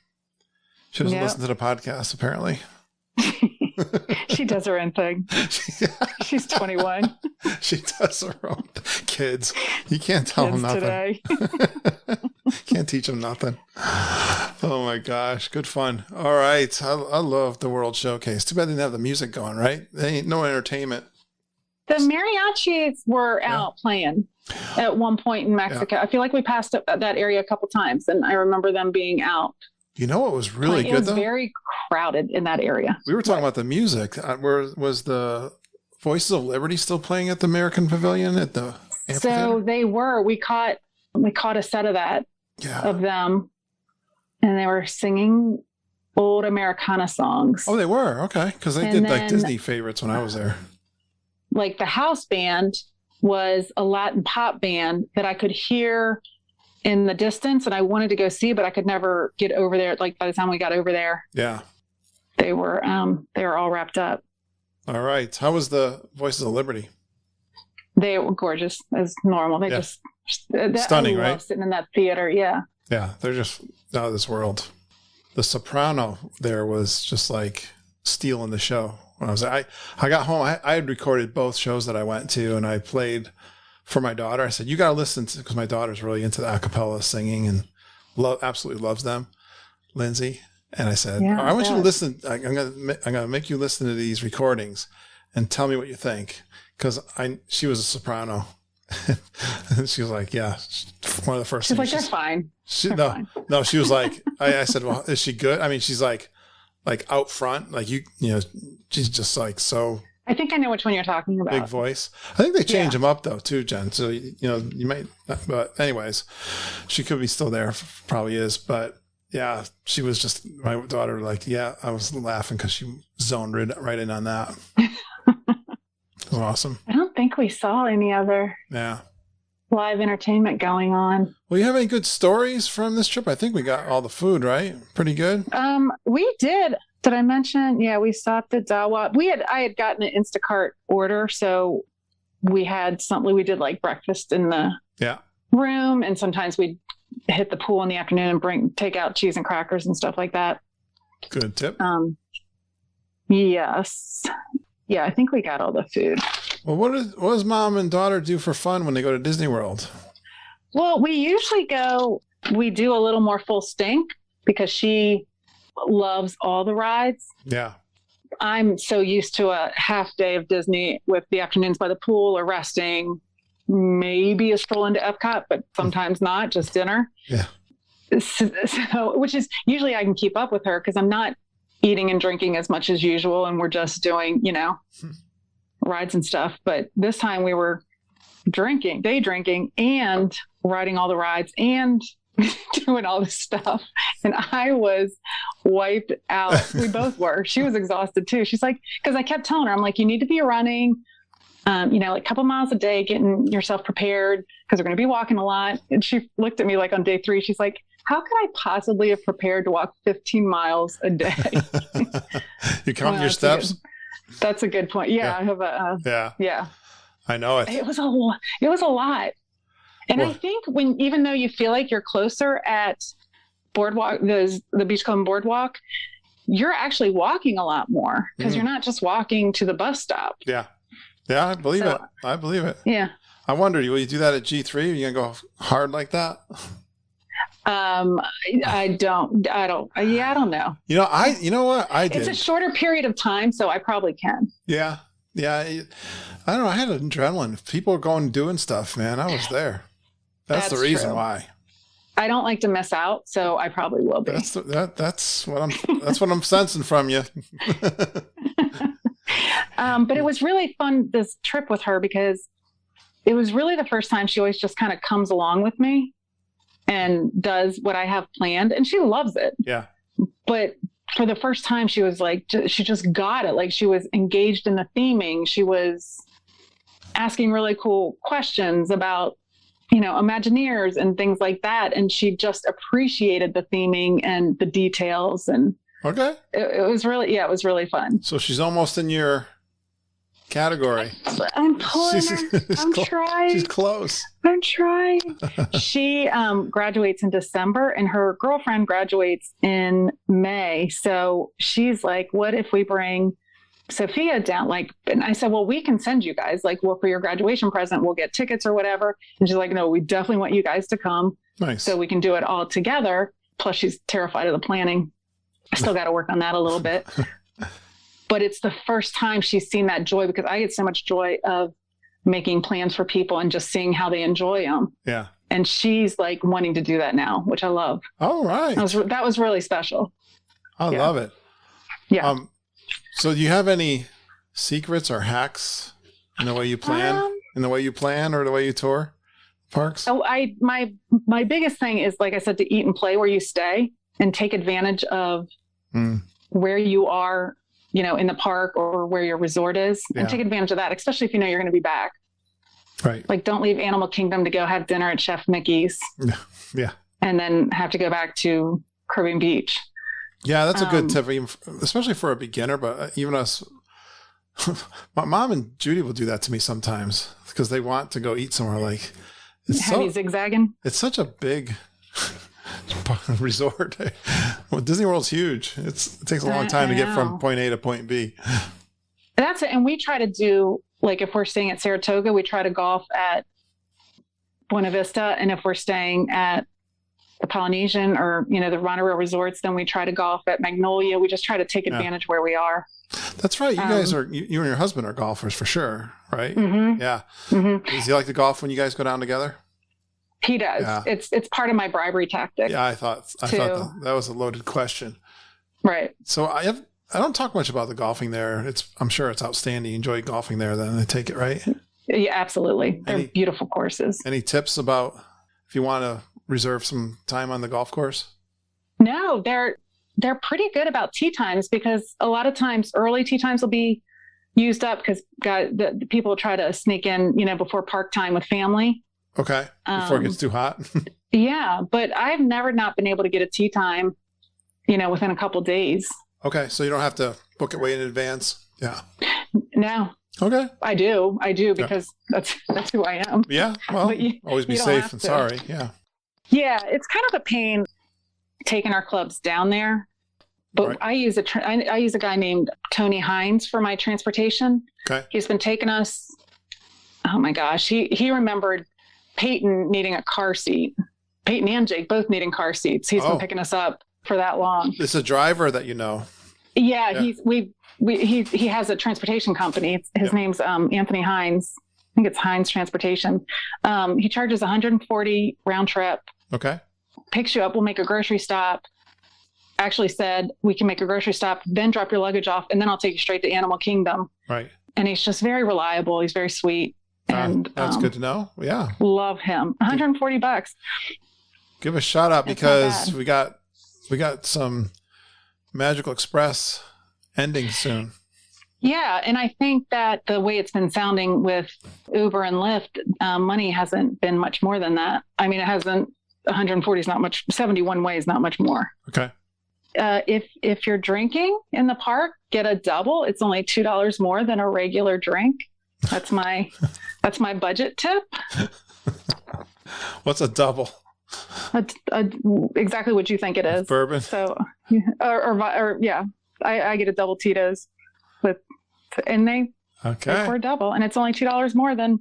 She doesn't listen to the podcast, apparently. She does her own thing. She's 21. She does her own kids. You can't tell them nothing. Today. Can't teach them nothing. Oh my gosh, good fun. All right. I love the World Showcase. Too bad they didn't have the music going, right? They ain't no entertainment. The mariachis were out playing at one point in Mexico. Yeah. I feel like we passed up that area a couple times, and I remember them being out. You know what was really good, though? It was very crowded in that area. We were talking about the music. Was the Voices of Liberty still playing at the American Pavilion at the amphitheater? So they were. We caught a set of that, of them, and they were singing old Americana songs. Oh, they were? Okay. Because they And did like then- Disney favorites when I was there. Like the house band was a Latin pop band that I could hear in the distance, and I wanted to go see, but I could never get over there. Like by the time we got over there, Yeah. they were all wrapped up. All right. How was the Voices of Liberty? They were gorgeous as normal. They Yeah. just Stunning, I love right? sitting in that theater. Yeah. Yeah. They're just out of this world. The soprano there was just like stealing the show. When I got home, I had recorded both shows that I went to, and I played for my daughter. I said, you got to listen to, because my daughter's really into the a cappella singing and absolutely loves them, Lindsay. And I said, Yeah, I want you to yeah. listen. I'm gonna make you listen to these recordings and tell me what you think, because she was a soprano. And she was like, yeah, one of the first She's things like, they're fine. no, she was like, I said, well, is she good? I mean, she's like out front, like you know, she's just like so I think I know which one you're talking about. big voice. I think they change Yeah. them up though too, Jen. So you know, you might, but anyways, she could be still there, probably is, but yeah, she was just my daughter. Like, yeah, I was laughing because she zoned right in on that. It was awesome. I don't think we saw any other Yeah. live entertainment going on. Well, you have any good stories from this trip? I think we got all the food, right? Pretty good. We did. Did I mention? Yeah, we stopped at Dawa. I had gotten an Instacart order, so we had something. We did like breakfast in the Yeah. room, and sometimes we'd hit the pool in the afternoon and take out cheese and crackers and stuff like that. Good tip. Yes. Yeah, I think we got all the food. Well, what does mom and daughter do for fun when they go to Disney World? Well, we usually we do a little more full stink because she loves all the rides. Yeah. I'm so used to a half day of Disney with the afternoons by the pool or resting, maybe a stroll into Epcot, but sometimes not, just dinner. Yeah. So, which is usually I can keep up with her because I'm not eating and drinking as much as usual, and we're just doing, rides and stuff. But this time we were day drinking and riding all the rides and doing all this stuff. And I was wiped out. We both were. She was exhausted too. She's like, because I kept telling her, I'm like, you need to be running, like a couple miles a day, getting yourself prepared because we're going to be walking a lot. And she looked at me like on day 3, she's like, how could I possibly have prepared to walk 15 miles a day? You count your steps? That's a good point. Yeah. I have Yeah. I know it. It was a lot. And Well- I think even though you feel like you're closer at Boardwalk, the Beachcomb Boardwalk, you're actually walking a lot more because you're not just walking to the bus stop. Yeah. Yeah, I believe it. I believe it. Yeah. I wonder, will you do that at G3? Are you going to go hard like that? I don't know. You know what? I did. It's a shorter period of time, so I probably can. Yeah. Yeah. I don't know. I had adrenaline. If people are going and doing stuff, man, I was there. That's the reason true. why. I don't like to miss out, so I probably will be. That's what I'm sensing from you. But it was really fun, this trip with her, because it was really the first time. She always just kind of comes along with me and does what I have planned, and she loves it. Yeah. But for the first time, she was like, she just got it. Like, she was engaged in the theming. She was asking really cool questions about, Imagineers and things like that. And she just appreciated the theming and the details. And Okay. it was really fun. So she's almost in your category. I'm pulling her. I'm trying. She's close. I'm trying. She graduates in December and her girlfriend graduates in May. So she's like, what if we bring Sophia down? And I said, well, we can send you guys, for your graduation present, we'll get tickets or whatever. And she's like, no, we definitely want you guys to come. Nice. So we can do it all together. Plus she's terrified of the planning. I still got to work on that a little bit. But it's the first time she's seen that joy, because I get so much joy of making plans for people and just seeing how they enjoy them. Yeah. And she's like wanting to do that now, which I love. All right. That was really special. I love it. Yeah. So do you have any secrets or hacks in the way you plan, or the way you tour parks? So my biggest thing is, like I said, to eat and play where you stay and take advantage of where you are, in the park or where your resort is, and take advantage of that, especially if you know you're going to be back. Right. Like, don't leave Animal Kingdom to go have dinner at Chef Mickey's. Yeah. And then have to go back to Caribbean Beach. Yeah, that's a good tip, especially for a beginner, but even us. My mom and Judy will do that to me sometimes because they want to go eat somewhere. Like, Heavy zigzagging. It's such a big resort. Well, Disney World's huge. It takes a long time to get from point A to point B. That's it. And we try to do, like, if we're staying at Saratoga, we try to golf at Buena Vista. And if we're staying at the Polynesian or, the Ronaroa resorts, then we try to golf at Magnolia. We just try to take advantage where we are. That's right. You guys are, you and your husband are golfers for sure, right? Mm-hmm. Yeah. Mm-hmm. Does he like to golf when you guys go down together? He does. Yeah. It's part of my bribery tactic. Yeah, I thought that was a loaded question. Right. So I don't talk much about the golfing there. I'm sure it's outstanding. You enjoy golfing there, then I take it, right? Yeah, absolutely. They're beautiful courses. Any tips about if you want to reserve some time on the golf course? No, they're pretty good about tee times, because a lot of times early tee times will be used up because the people try to sneak in, before park time with family. Okay. Before it gets too hot. Yeah, but I've never not been able to get a tee time, within a couple days. Okay, so you don't have to book it way in advance. Yeah. No. Okay. I do because that's who I am. Yeah. Well, always be safe and sorry. Yeah. Yeah, it's kind of a pain taking our clubs down there, but right. I use a guy named Tony Hines for my transportation. Okay. He's been taking us. Oh my gosh, he remembered Peyton needing a car seat. Peyton and Jake both needing car seats. He's been picking us up for that long. It's a driver that you know. Yeah. He has a transportation company. His name's Anthony Hines. I think it's Hines Transportation. He charges $140 round trip. Okay. Picks you up. We'll make a grocery stop. Actually said we can make a grocery stop, then drop your luggage off, and then I'll take you straight to Animal Kingdom. Right. And he's just very reliable. He's very sweet. And that's good to know. Yeah. Love him. $140. Give a shout out because we got some Magical Express ending soon. Yeah, and I think that the way it's been sounding with Uber and Lyft, money hasn't been much more than that. I mean, it hasn't. 140 is not much. 71 way is not much more. Okay. If you're drinking in the park, get a double. It's only $2 more than a regular drink. That's my budget tip. What's a double? Exactly what you think it is. Bourbon. So, or yeah, I get a double Tito's and they for a double, and it's only $2 more than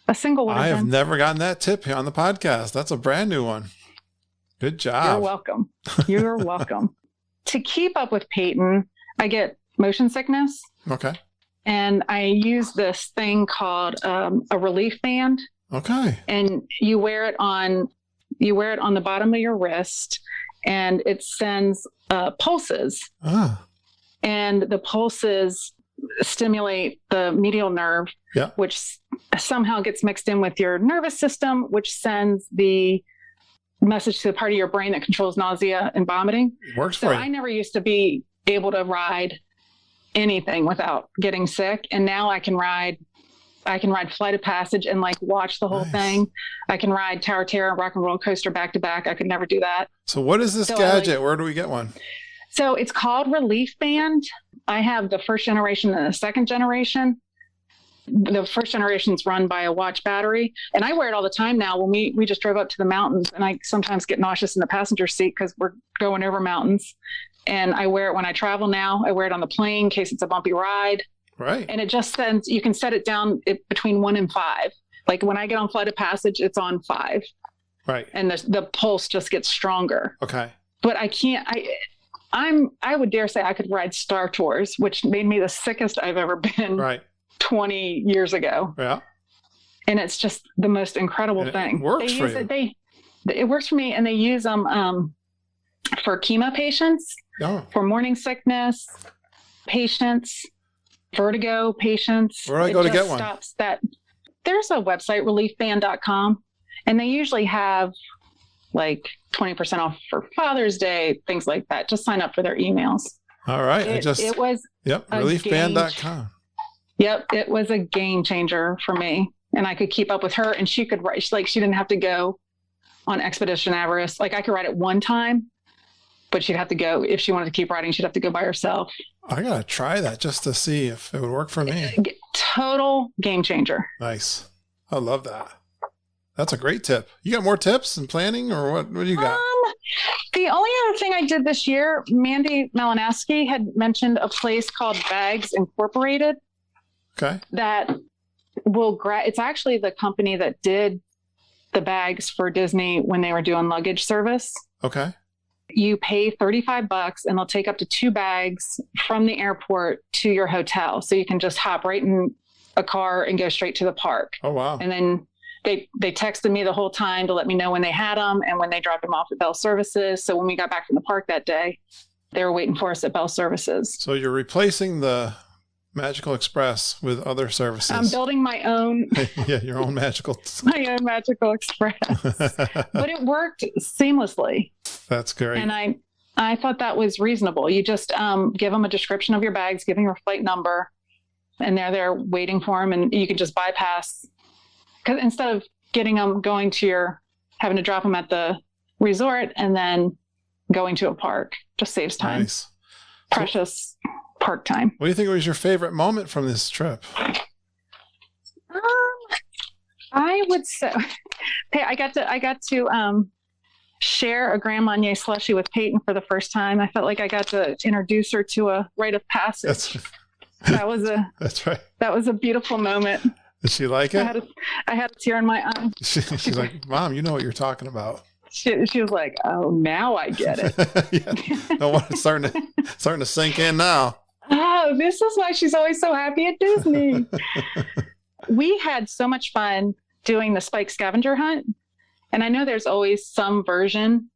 a single one. I have never gotten that tip here on the podcast. That's a brand new one. Good job. You're welcome. You're welcome. To keep up with Peyton, I get motion sickness. Okay. And I use this thing called a relief band. Okay. And you wear it on the bottom of your wrist, and it sends pulses. And the pulses stimulate the medial nerve, which somehow gets mixed in with your nervous system, which sends the message to the part of your brain that controls nausea and vomiting. Works for you. I never used to be able to ride anything without getting sick, and now I can ride Flight of Passage and watch the whole thing. I can ride Tower of Terror and Rock and Roller Coaster back to back. I could never do that. So what is this gadget? Where do we get one? So it's called Relief Band. I have the first generation and the second generation. The first generation is run by a watch battery, and I wear it all the time now. When we just drove up to the mountains, and I sometimes get nauseous in the passenger seat because we're going over mountains. And I wear it when I travel now. I wear it on the plane in case it's a bumpy ride. Right. And it just sends, you can set it down between 1 and 5. Like when I get on Flight of Passage, it's on 5. Right. And the pulse just gets stronger. Okay. But I can't, I would dare say I could ride Star Tours, which made me the sickest I've ever been. Right. 20 years ago. Yeah. And it's just the most incredible thing. It works for you. It works for me, and they use them for chemo patients, for morning sickness patients, vertigo patients. Where do I go to get one? There's a website, reliefband.com, and they usually have like 20% off for Father's Day, things like that. Just sign up for their emails. All right. It was reliefband.com. Yep, it was a game changer for me. And I could keep up with her, and she could write, like, she didn't have to go on Expedition Everest. Like, I could write it one time, but she'd have to go, if she wanted to keep writing, she'd have to go by herself. I got to try that just to see if it would work for me. Total game changer. Nice. I love that. That's a great tip. You got more tips and planning, or what do you got? The only other thing I did this year, Mandy Malinowski had mentioned a place called Bags Incorporated. Okay. That will it's actually the company that did the bags for Disney when they were doing luggage service. Okay. You pay $35 and they'll take up to 2 bags from the airport to your hotel. So you can just hop right in a car and go straight to the park. Oh, wow. And then they texted me the whole time to let me know when they had them and when they dropped them off at Bell Services. So when we got back from the park that day, they were waiting for us at Bell Services. So you're replacing the Magical Express with other services. I'm building my own. Yeah, your own Magical. My own Magical Express. But it worked seamlessly. That's great. And I thought that was reasonable. You just give them a description of your bags, give them your flight number, and they're there waiting for them. And you can just bypass, because instead of getting them having to drop them at the resort and then going to a park, just saves time. Nice. Precious park time. What do you think was your favorite moment from this trip? I would say, hey, I got to share a Grand Marnier slushie with Peyton for the first time. I felt like I got to introduce her to a rite of passage. That's right. That was a beautiful moment. Did she like it? I had a tear in my eye. She's like, Mom, you know what you're talking about. She was like, oh, now I get it. Yeah. No, it's starting to sink in now. Oh, this is why she's always so happy at Disney. We had so much fun doing the Spike scavenger hunt. And I know there's always some version.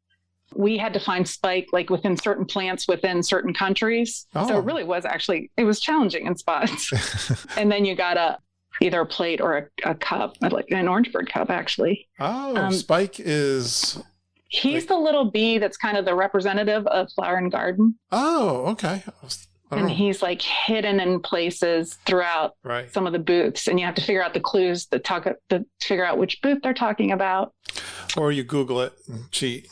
We had to find Spike like within certain plants within certain countries. Oh. So it really was it was challenging in spots. And then you got either a plate or a cup, like an Orangeburg cup, actually. Oh, Spike is... He's the little bee that's kind of the representative of Flower and Garden. Oh, okay. And he's like hidden in places throughout some of the booths. And you have to figure out the clues to figure out which booth they're talking about. Or you Google it and cheat.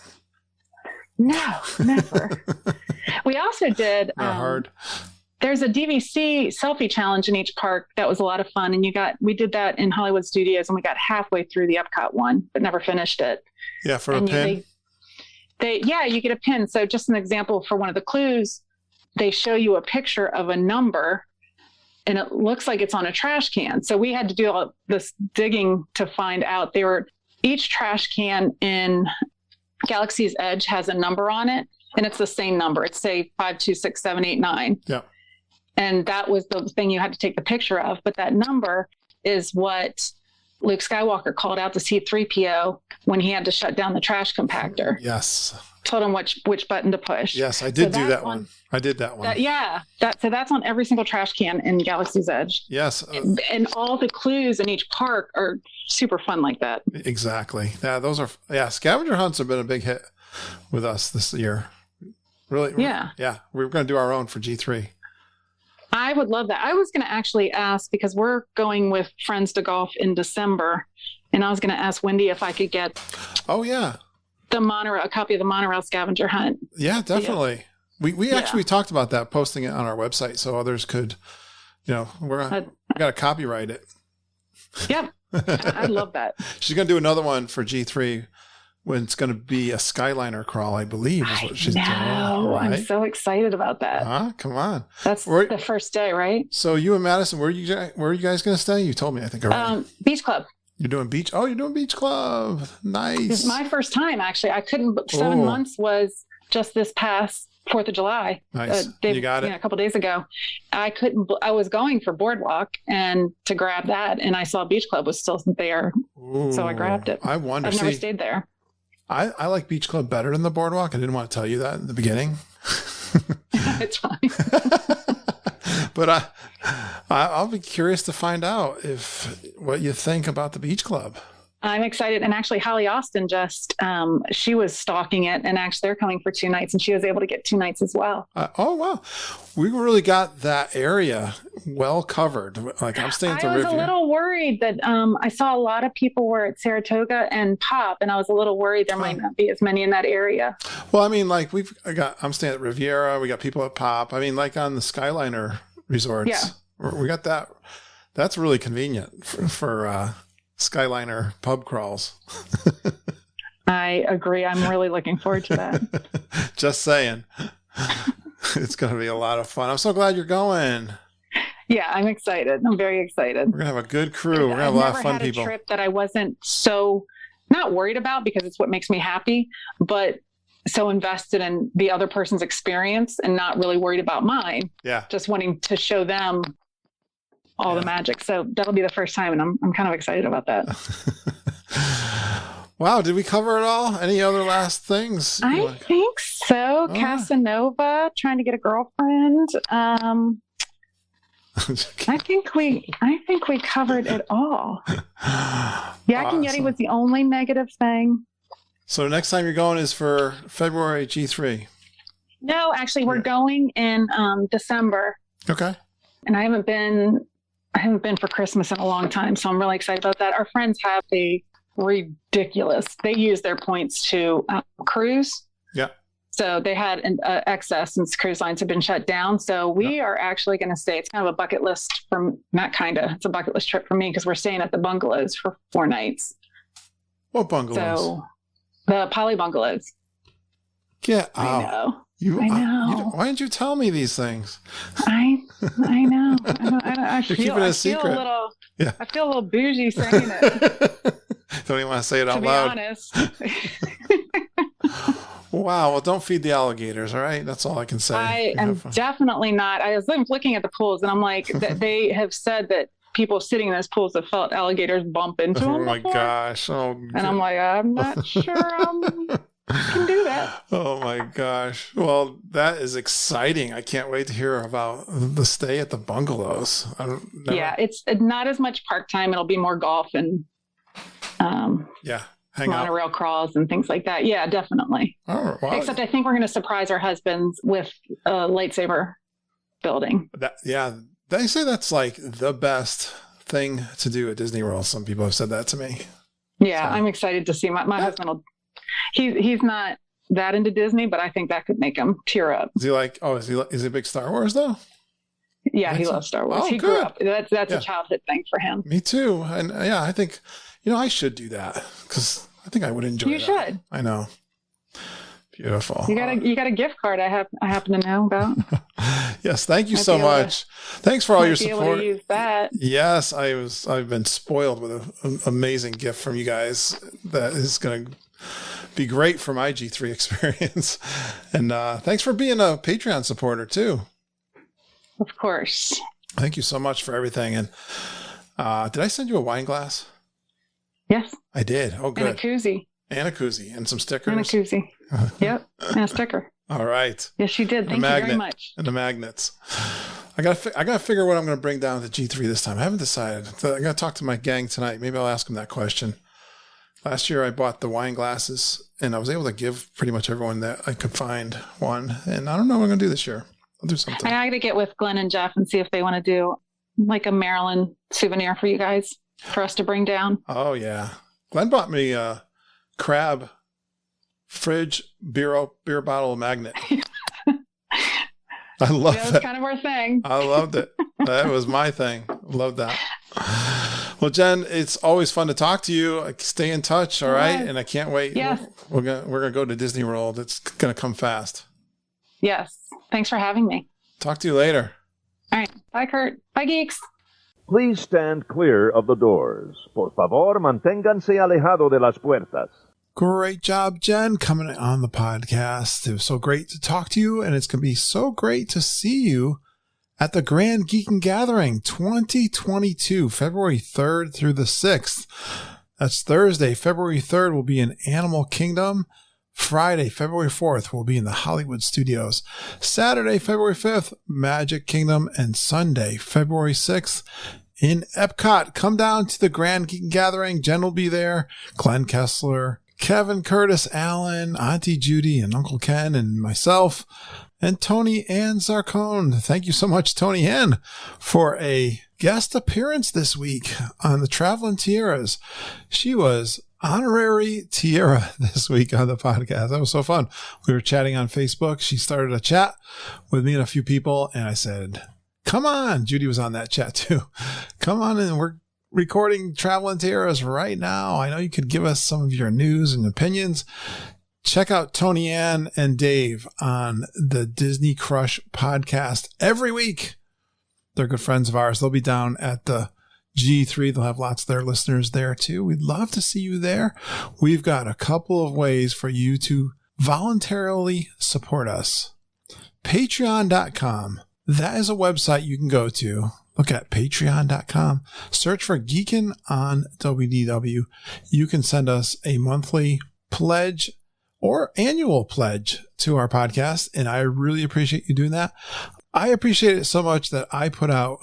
No, never. We also did... Not hard. There's a DVC selfie challenge in each park. That was a lot of fun. And we did that in Hollywood Studios, and we got halfway through the Epcot one, but never finished it. Yeah, for a pin? You get a pin. So just an example for one of the clues, they show you a picture of a number and it looks like it's on a trash can. So we had to do all this digging to find out each trash can in Galaxy's Edge has a number on it, and it's the same number. It's say 526789. Yeah. And that was the thing you had to take the picture of. But that number is what Luke Skywalker called out to C-3PO when he had to shut down the trash compactor. Yes. Told him which button to push. Yes, I did do that one. I did that one. So that's on every single trash can in Galaxy's Edge. Yes. And all the clues in each park are super fun like that. Exactly. Yeah, scavenger hunts have been a big hit with us this year. Really? Yeah. Yeah. We're going to do our own for G3. I would love that. I was going to actually ask, because we're going with friends to golf in December, and I was going to ask Wendy if I could get a copy of the Monorail scavenger hunt. Yeah, definitely. Yeah. We actually talked about that, posting it on our website so others could, we got to copyright it. Yep. I love that. She's going to do another one for G3 when it's going to be a Skyliner crawl, I believe is what she's doing. Right? I'm so excited about that. Come on. That's the first day, right? So you and Madison, where are you guys going to stay? You told me, I think. Beach Club. You're doing beach? Oh, you're doing beach club. Nice. It's my first time, actually. I couldn't, 7 months was just this past 4th of July. Nice. You got it. A couple days ago. I was going for Boardwalk and to grab that, and I saw Beach Club was still there. Ooh, so I grabbed it. I wonder. I've never stayed there. I like Beach Club better than the Boardwalk. I didn't want to tell you that in the beginning. It's fine. But I'll be curious to find out what you think about the Beach Club. I'm excited. And actually, Holly Austin she was stalking it, and actually they're coming for 2 nights, and she was able to get 2 nights as well. Oh, wow. We really got that area well covered. Like, I'm staying at the Riviera. I was a little worried that I saw a lot of people were at Saratoga and Pop, and I was a little worried there might not be as many in that area. Well, I mean, like, I'm staying at Riviera. We got people at Pop. I mean, like on the Skyliner resorts. Yeah. We got that. That's really convenient for Skyliner pub crawls. I agree. I'm really looking forward to that. Just saying. It's going to be a lot of fun. I'm so glad you're going. Yeah, I'm excited. I'm very excited. We're going to have a good crew. We're going to have a lot of fun people. I've never had a trip that I wasn't so not worried about, because it's what makes me happy, but so invested in the other person's experience and not really worried about mine. Yeah. Just wanting to show them all the magic. So that'll be the first time, and I'm kind of excited about that. Wow, did we cover it all? Any other last things? I think so. Casanova, trying to get a girlfriend. I think we covered it all. Yak and Yeti was the only negative thing. So next time you're going is for February G3. No, actually, we're going in December. Okay. And I haven't been for Christmas in a long time, so I'm really excited about that. Our friends have a ridiculous. They use their points to cruise. Yeah. So they had an excess since cruise lines have been shut down. So we are actually going to stay. It's kind of a bucket list it's a bucket list trip for me, because we're staying at the bungalows for 4 nights. What bungalows? So the poly bungalows. Get out. I know. I know. Why didn't you tell me these things? I know. I You're keeping it a secret. I feel a little bougie saying it. Don't even want to say it out loud. To be honest. Wow. Well, don't feed the alligators, all right? That's all I can say. I am definitely not. I was looking at the pools, and I'm like, they have said that people sitting in those pools have felt alligators bump into them. Oh, my gosh. Oh, and I'm like, I'm not sure I can do that. Oh, my gosh. Well, that is exciting. I can't wait to hear about the stay at the bungalows. Yeah, it's not as much park time. It'll be more golf and monorail crawls and things like that. Yeah, definitely. Oh, wow. Except I think we're going to surprise our husbands with a lightsaber building. They say that's like the best thing to do at Disney World. Some people have said that to me. Yeah, so I'm excited to see my husband. He's not that into Disney, but I think that could make him tear up. Is he like? Oh, is he a big Star Wars though? Yeah, he loves Star Wars. He grew up. That's a childhood thing for him. Me too. And I think I should do that, because I think I would enjoy it. You should. I know. Beautiful. You got a gift card I happen to know about. Yes, thank you so much. Thanks for all your support. Able to use that. Yes, I've been spoiled with an amazing gift from you guys that is going to be great for my G3 experience. And thanks for being a Patreon supporter too. Of course. Thank you so much for everything. And did I send you a wine glass? Yes. I did. Oh, good. And a koozie. And some stickers. And a koozie. Yep. And a sticker. All right. Yes, you did. Thank you very much. And the magnets. I gotta figure what I'm going to bring down to G3 this time. I haven't decided. I got to talk to my gang tonight. Maybe I'll ask them that question. Last year I bought the wine glasses, and I was able to give pretty much everyone that I could find one. And I don't know what I'm going to do this year. I'll do something. I got to get with Glenn and Jeff and see if they want to do like a Maryland souvenir for you guys, for us to bring down. Oh yeah. Glenn bought me a crab fridge beer bottle magnet. I love that. That's kind of our thing. I loved it. That was my thing. Love that. Well, Jen, it's always fun to talk to you. Stay in touch, all right? And I can't wait. Yes. We're gonna go to Disney World. It's gonna come fast. Yes. Thanks for having me. Talk to you later. All right. Bye, Kurt. Bye, geeks. Please stand clear of the doors. Por favor, manténganse alejado de las puertas. Great job, Jen, coming on the podcast. It was so great to talk to you, and it's going to be so great to see you at the Grand Geekin' Gathering 2022, February 3rd through the 6th. That's Thursday, February 3rd, will be in Animal Kingdom. Friday, February 4th, will be in the Hollywood Studios. Saturday, February 5th, Magic Kingdom. And Sunday, February 6th, in Epcot. Come down to the Grand Geek Gathering. Jen will be there. Glenn Kessler, Kevin Curtis Allen, Auntie Judy, and Uncle Ken, and myself, and Tony Ann Zarcone. Thank you so much, Tony Ann, for a guest appearance this week on the Traveling Tiaras. She was honorary Tiara this week on the podcast. That was so fun. We were chatting on Facebook. She started a chat with me and a few people, and I said, come on. Judy was on that chat too. Come on in. We're recording Traveling Tiaras right now. I know you could give us some of your news and opinions. Check out Tony Ann and Dave on the Disney Crush podcast every week. They're good friends of ours. They'll be down at the G3. They'll have lots of their listeners there too. We'd love to see you there. We've got a couple of ways for you to voluntarily support us. Patreon.com. That is a website you can go to. Look at patreon.com. Search for Geekin' on WDW. You can send us a monthly pledge or annual pledge to our podcast, and I really appreciate you doing that. I appreciate it so much that I put out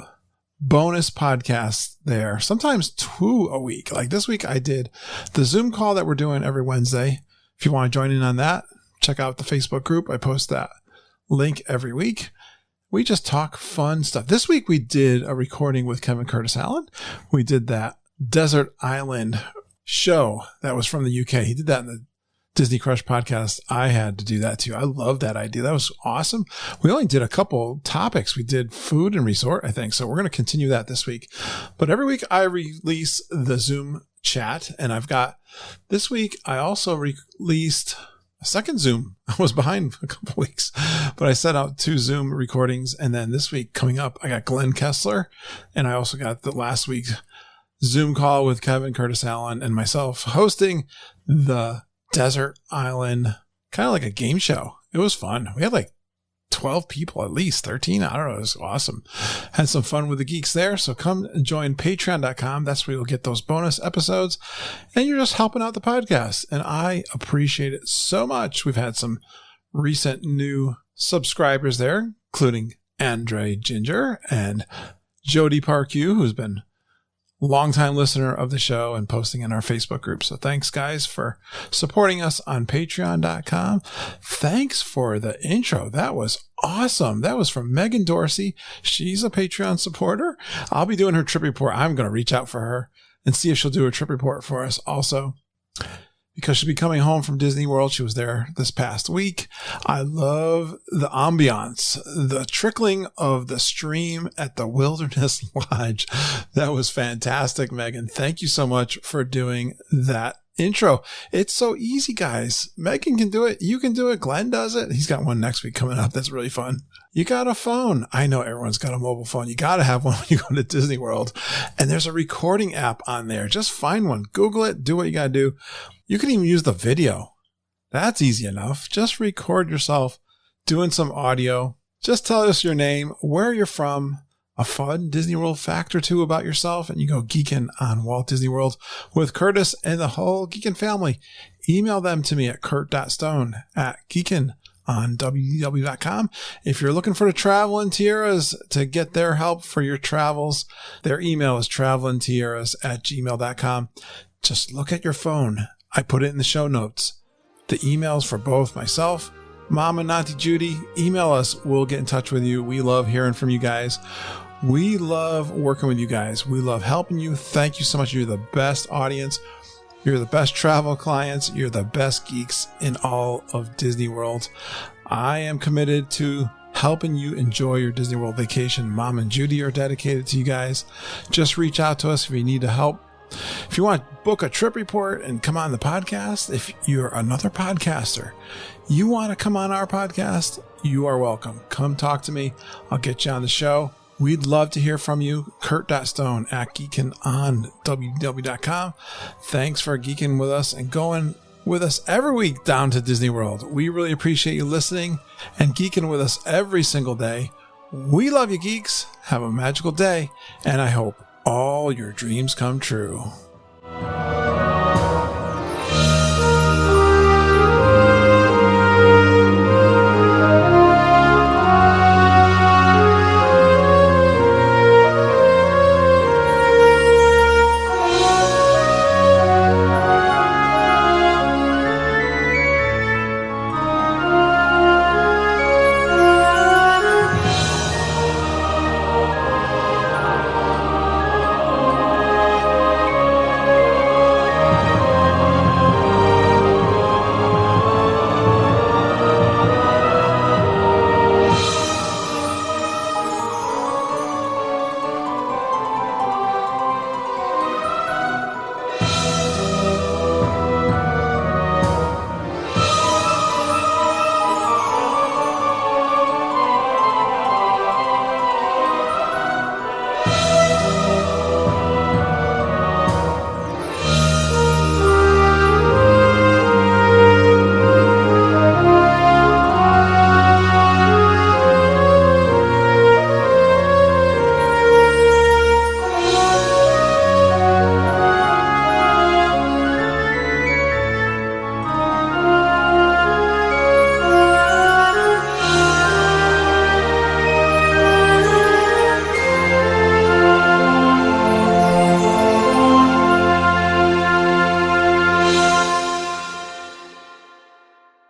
bonus podcasts there, sometimes 2 a week. Like this week, I did the Zoom call that we're doing every Wednesday. If you want to join in on that, check out the Facebook group. I post that link every week. We just talk fun stuff. This week, we did a recording with Kevin Curtis Allen. We did that Desert Island show that was from the UK. He did that in the Disney Crush podcast. I had to do that too. I love that idea. That was awesome. We only did a couple topics. We did food and resort, I think. So we're going to continue that this week. But every week I release the Zoom chat, and I've got this week, I also released a second Zoom. I was behind a couple weeks, but I set out 2 Zoom recordings. And then this week coming up, I got Glenn Kessler, and I also got the last week's Zoom call with Kevin Curtis Allen and myself hosting the Desert Island, kind of like a game show. It was fun. We had like 12 people, at least 13. I don't know. It was awesome. Had some fun with the geeks there. So come and join patreon.com. That's where you'll get those bonus episodes. And you're just helping out the podcast. And I appreciate it so much. We've had some recent new subscribers there, including Andre Ginger and Jody Parkew, who's been longtime listener of the show and posting in our Facebook group. So thanks, guys, for supporting us on patreon.com. Thanks for the intro. That was awesome. That was from Megan Dorsey. She's a Patreon supporter. I'll be doing her trip report. I'm going to reach out for her and see if she'll do a trip report for us also, because she'll be coming home from Disney World. She was there this past week. I love the ambiance, the trickling of the stream at the Wilderness Lodge. That was fantastic, Megan. Thank you so much for doing that intro. It's so easy, guys. Megan can do it. You can do it. Glenn does it. He's got one next week coming up. That's really fun. You got a phone. I know everyone's got a mobile phone. You got to have one when you go to Disney World. And there's a recording app on there. Just find one. Google it. Do what you got to do. You can even use the video. That's easy enough. Just record yourself doing some audio. Just tell us your name, where you're from, a fun Disney World fact or 2 about yourself, and you go geeking on Walt Disney World with Curtis and the whole Geekin' family. Email them to me at kurt.stone@geekinonwdw.com. If you're looking for the Traveling Tiaras to get their help for your travels, their email is travelingtiaras@gmail.com. Just look at your phone. I put it in the show notes. The emails for both myself, Mom, and Auntie Judy. Email us. We'll get in touch with you. We love hearing from you guys. We love working with you guys. We love helping you. Thank you so much. You're the best audience. You're the best travel clients. You're the best geeks in all of Disney World. I am committed to helping you enjoy your Disney World vacation. Mom and Judy are dedicated to you guys. Just reach out to us if you need help. If you want to book a trip report and come on the podcast, if you're another podcaster, you want to come on our podcast, you are welcome. Come talk to me. I'll get you on the show. We'd love to hear from you. kurt.stone@geekinonwdw.com. Thanks for geeking with us and going with us every week down to Disney World. We really appreciate you listening and geeking with us every single day. We love you, geeks. Have a magical day, and I hope all your dreams come true.